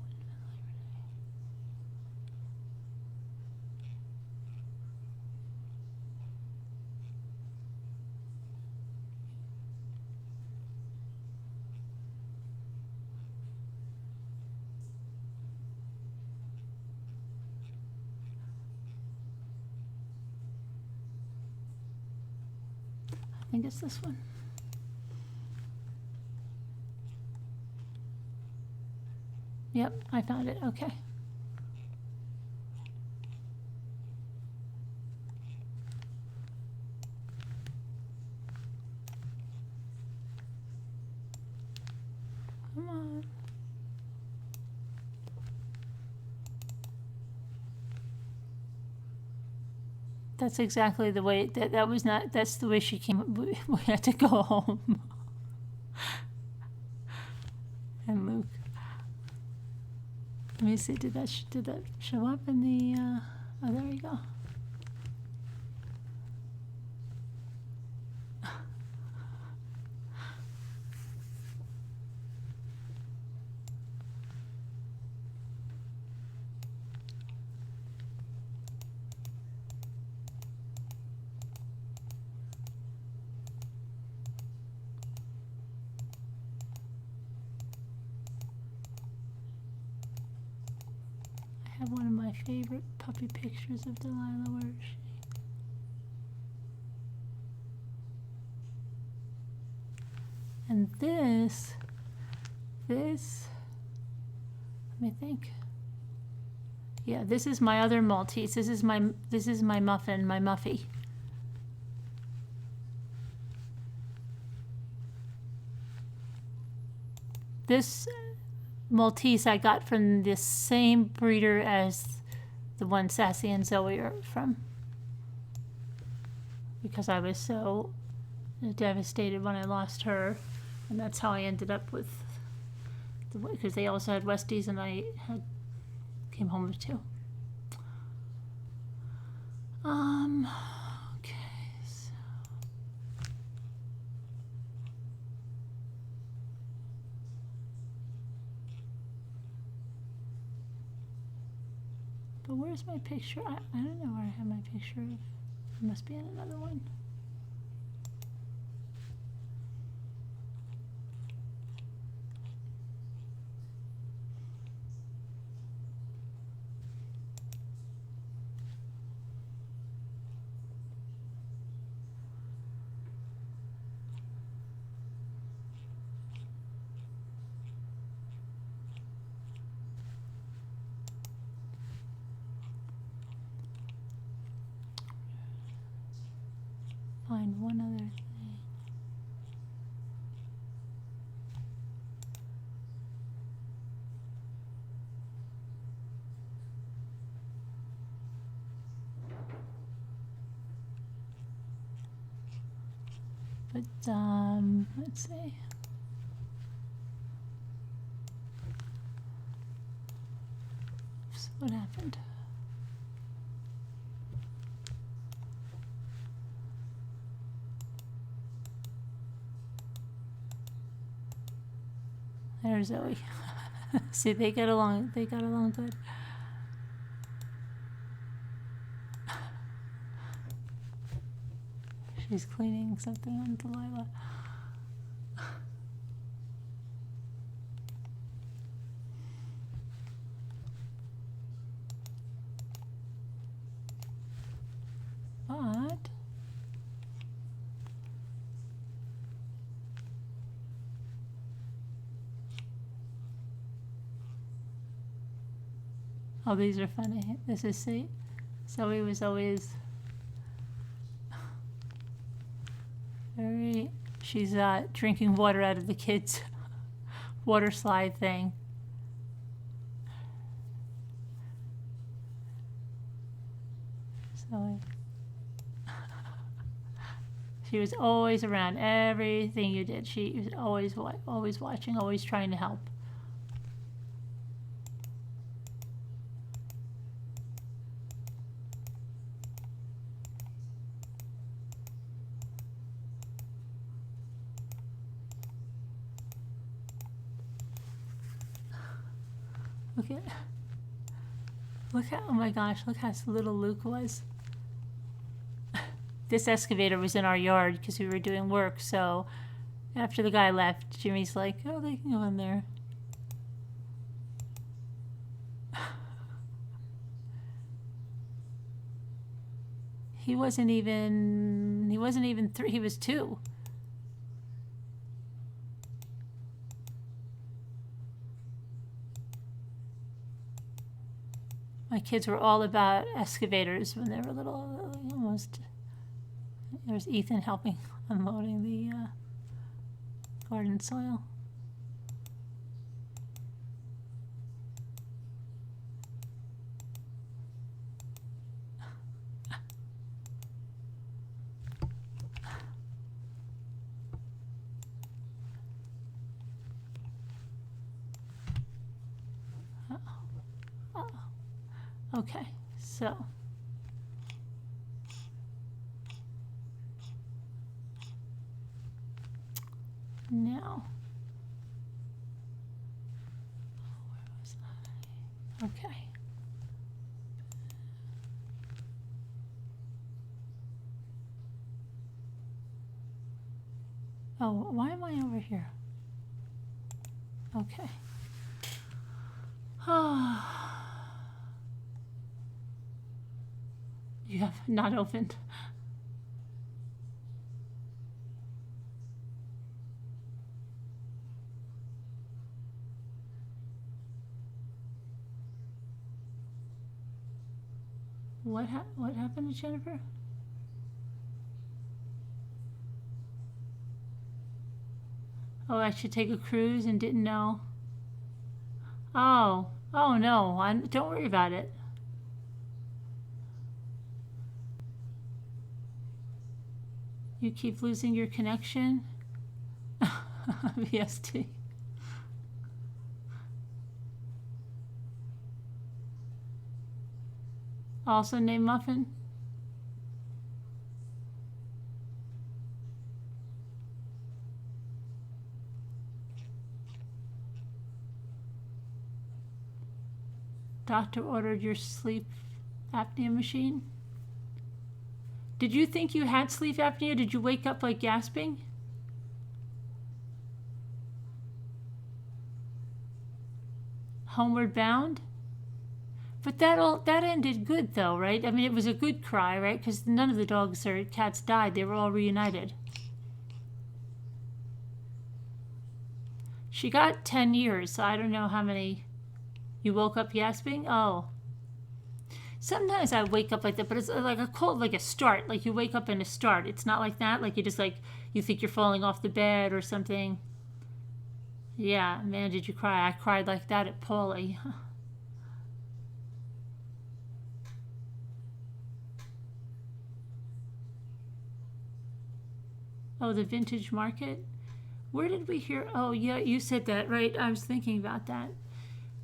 I think it's this one. Yep, I found it. Okay. Come on. That's exactly the way, that was not, that's the way she came. We had to go home. And Luke. Let me see, did that show up in the, oh, there we go. I have one of my favorite puppy pictures of Delilah. Where is she? And this, let me think. Yeah, this is my other Maltese. This is my Muffin, my Muffy. This Maltese I got from the same breeder as the one Sassy and Zoe are from, because I was so devastated when I lost her, and that's how I ended up with the, because they also had Westies and I came home with two. Okay, so but where's my picture? I don't know where I have my picture of. It must be in another one. Find one other thing. But let's see. Oops, what happened? There's Zoe. See, they got along good. She's cleaning something on Delilah. But oh, these are funny. This is see. Zoe was always very. She's drinking water out of the kids' water slide thing. Zoe. She was always around everything you did. She was always watching, always trying to help. Look how, oh my gosh, look how little Luke was. This excavator was in our yard because we were doing work, so after the guy left, Jimmy's like, oh, they can go in there. He wasn't even 3, he was 2. My kids were all about excavators when they were little, almost. There's Ethan helping unloading the garden soil. Okay, so. Now. Where was I? Okay. Oh, why am I over here? Okay. You have not opened. What happened to Jennifer? Oh, I should take a cruise and didn't know. Oh no, don't worry about it. You keep losing your connection. VST. Also named Muffin. Doctor ordered your sleep apnea machine. Did you think you had sleep apnea? Did you wake up like gasping? Homeward Bound? But that ended good though, right? I mean, it was a good cry, right? Because none of the dogs or cats died. They were all reunited. She got 10 years, so I don't know how many. You woke up gasping? Oh. Sometimes I wake up like that, but it's like a start. Like you wake up in a start. It's not like that. Like you just you think you're falling off the bed or something. Yeah, man, did you cry? I cried like that at Paulie. Oh, the vintage market? Where did we hear? Oh, yeah, you said that, right? I was thinking about that.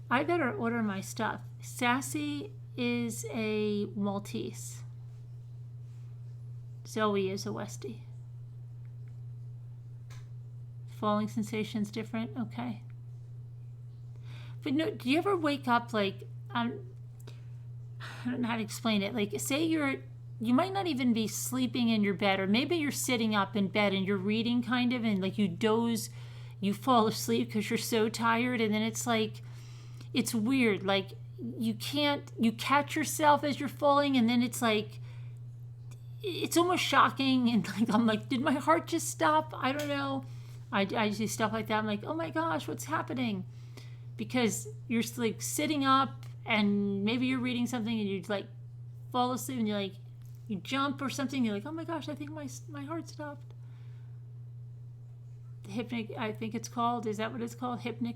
I better order my stuff. Sassy is a Maltese. Zoe is a Westie. Falling sensations different? Okay. But no, do you ever wake up like, I don't know how to explain it. Like, say you might not even be sleeping in your bed, or maybe you're sitting up in bed and you're reading kind of, and like you doze, you fall asleep because you're so tired, and then it's like, it's weird. Like you catch yourself as you're falling, and then it's like, it's almost shocking, and like I'm like, did my heart just stop? I don't know. I do stuff like that. I'm like, oh my gosh, what's happening? Because you're like sitting up, and maybe you're reading something, and you like fall asleep, and you're like, you jump or something, you're like, oh my gosh, I think my heart stopped. Hypnic, I think it's called. Is that what it's called? Hypnic.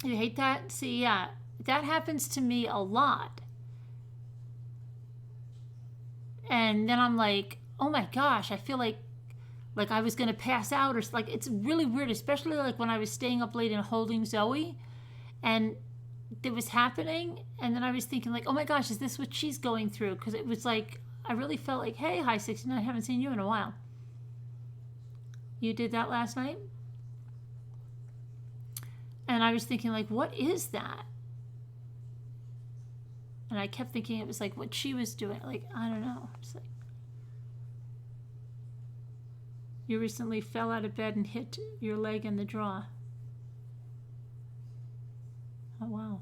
You hate that? See, yeah, that happens to me a lot. And then I'm like, oh my gosh, I feel like I was gonna pass out, or like, it's really weird, especially like when I was staying up late and holding Zoe, and it was happening, and then I was thinking like, oh my gosh, is this what she's going through? Because it was like, I really felt like, hey, hi 69, I haven't seen you in a while. You did that last night? And I was thinking like, what is that? And I kept thinking it was like what she was doing. Like, I don't know. It's like, you recently fell out of bed and hit your leg in the draw. Oh, wow.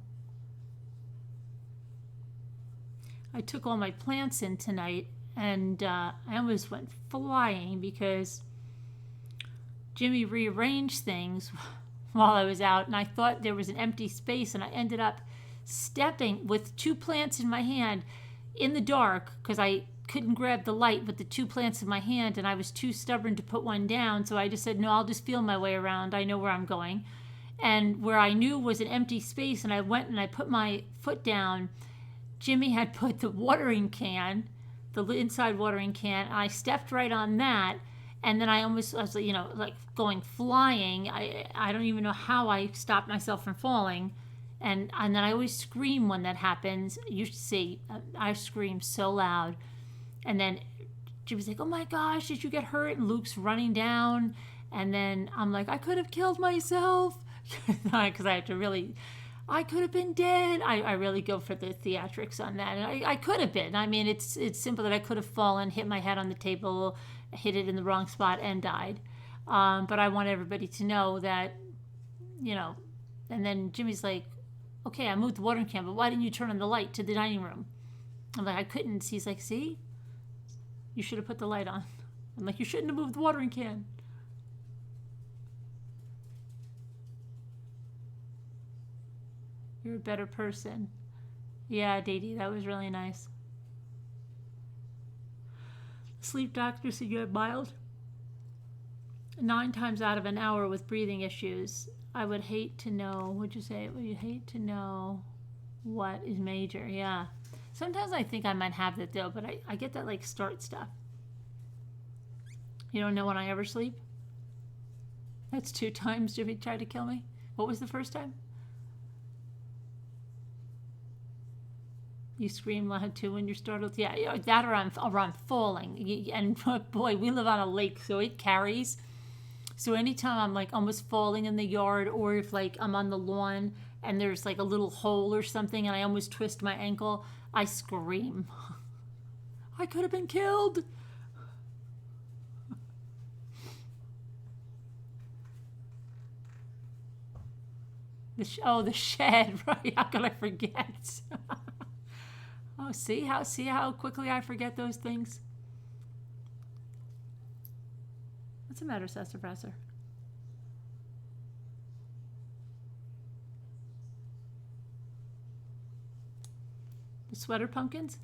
I took all my plants in tonight, and I almost went flying because Jimmy rearranged things while I was out, and I thought there was an empty space, and I ended up stepping with 2 plants in my hand in the dark because I couldn't grab the light with the 2 plants in my hand, and I was too stubborn to put one down, so I just said, no, I'll just feel my way around. I know where I'm going. And where I knew was an empty space, and I went and I put my foot down, Jimmy had put the watering can, the inside watering can, and I stepped right on that, and then I was like going flying. I don't even know how I stopped myself from falling. And then I always scream when that happens. You should see, I scream so loud. And then Jimmy's like, oh my gosh, did you get hurt? And Luke's running down. And then I'm like, I could have killed myself. Because I could have been dead. I really go for the theatrics on that. And I could have been. I mean, it's simple that I could have fallen, hit my head on the table, hit it in the wrong spot, and died. But I want everybody to know that, and then Jimmy's like, okay, I moved the watering can, but why didn't you turn on the light to the dining room? I'm like, I couldn't. He's like, see? You should have put the light on. I'm like, you shouldn't have moved the watering can. You're a better person. Yeah, Dee, that was really nice. Sleep doctor said you have mild. 9 times out of an hour with breathing issues. I would hate to know, would you say, would you hate to know what is major? Yeah. Sometimes I think I might have that though, but I get that like start stuff. You don't know when I ever sleep? That's 2 times Jimmy tried to kill me. What was the first time? You scream loud too when you're startled. Yeah, that or I'm falling. And boy, we live on a lake, so it carries. So anytime I'm like almost falling in the yard, or if like I'm on the lawn and there's like a little hole or something and I almost twist my ankle, I scream. I could have been killed. The shed, right? How could I forget? Oh, see how quickly I forget those things? What's the matter, Sassafrasser? The sweater pumpkins?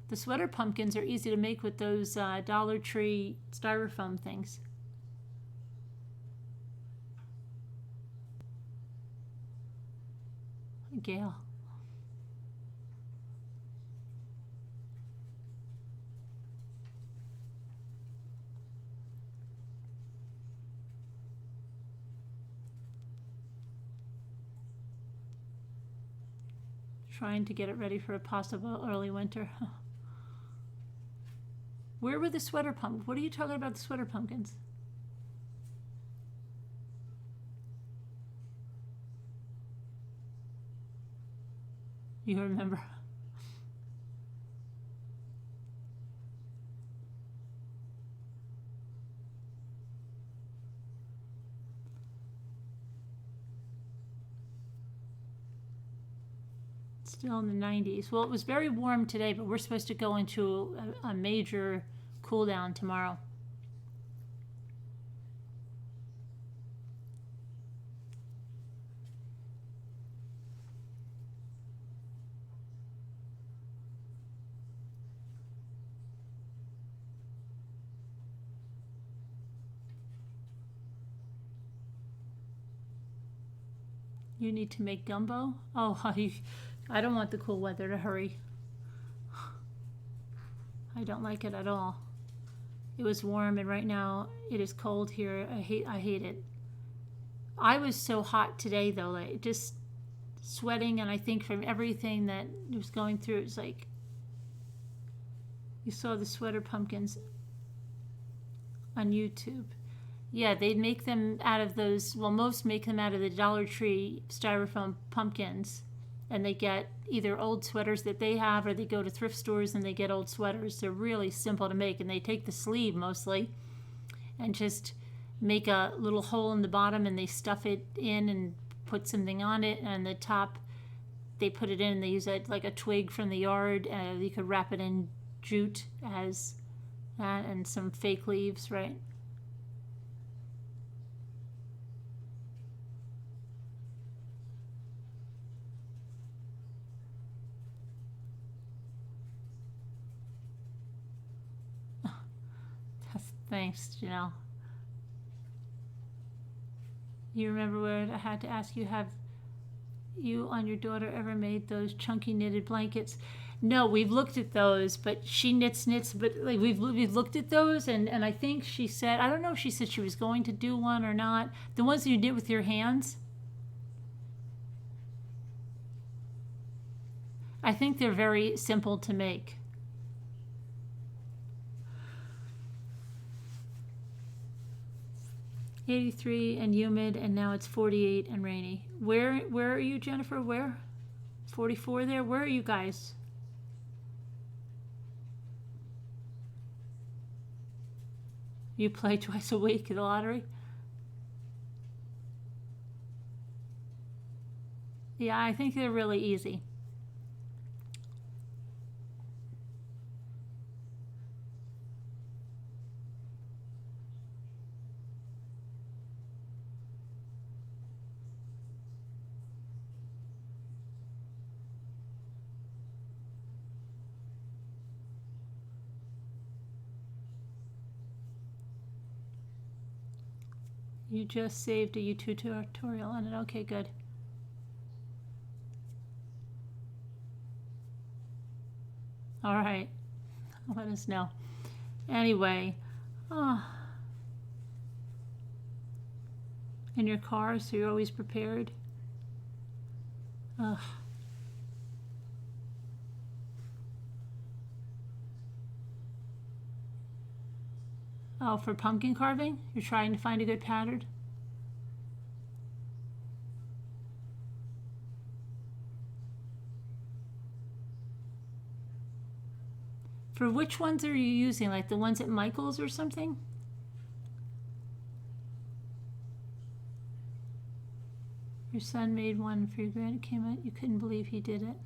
The sweater pumpkins are easy to make with those Dollar Tree styrofoam things. Gail. Trying to get it ready for a possible early winter. Where were the sweater pumpkins? What are you talking about, the sweater pumpkins? You remember? Still in the 90s. Well, it was very warm today, but we're supposed to go into a major cool down tomorrow. You need to make gumbo? Oh, I don't want the cool weather to hurry. I don't like it at all. It was warm and right now it is cold here. I hate it. I was so hot today though, like just sweating, and I think from everything that was going through, it's like you saw the sweater pumpkins on YouTube. Yeah, they'd make them out of those, well, most make them out of the Dollar Tree styrofoam pumpkins. And they get either old sweaters that they have, or they go to thrift stores and they get old sweaters. They're really simple to make, and they take the sleeve mostly and just make a little hole in the bottom, and they stuff it in and put something on it, and the top they put it in, and they use it like a twig from the yard. You could wrap it in jute as that, and some fake leaves, right? Thanks, Janelle. You remember what I had to ask you, have you on your daughter ever made those chunky knitted blankets? No, we've looked at those, but she knits, but like we've looked at those, and I think she said, I don't know if she said she was going to do one or not. The ones that you did with your hands? I think they're very simple to make. $83 and humid, and now it's 48 and rainy. Where are you, Jennifer? Where? 44 there? Where are you guys? You play twice a week at the lottery? Yeah, I think they're really easy. You just saved a YouTube tutorial on it. Okay, good. All right. Let us know. Anyway, in your car, so you're always prepared. Ugh. Oh, for pumpkin carving? You're trying to find a good pattern? For which ones are you using? Like the ones at Michael's or something? Your son made one for your granddad. Came out. You couldn't believe he did it.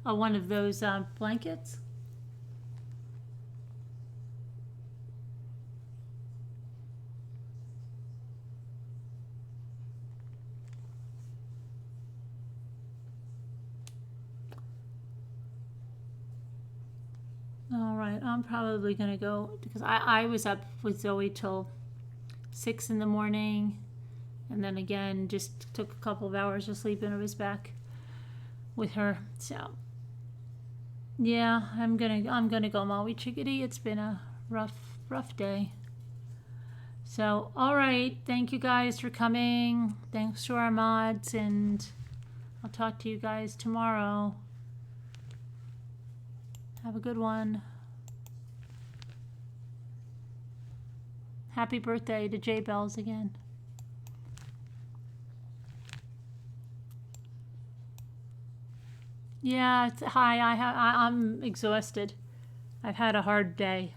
Oh, one of those blankets? All right, I'm probably going to go, because I was up with Zoe till 6 in the morning, and then again just took a couple of hours of sleep and I was back with her. So yeah, I'm gonna go Maui Chickadee. It's been a rough day. So all right, thank you guys for coming. Thanks to our mods, and I'll talk to you guys tomorrow. Have a good one. Happy birthday to J Bells again. Yeah, hi. I'm exhausted. I've had a hard day.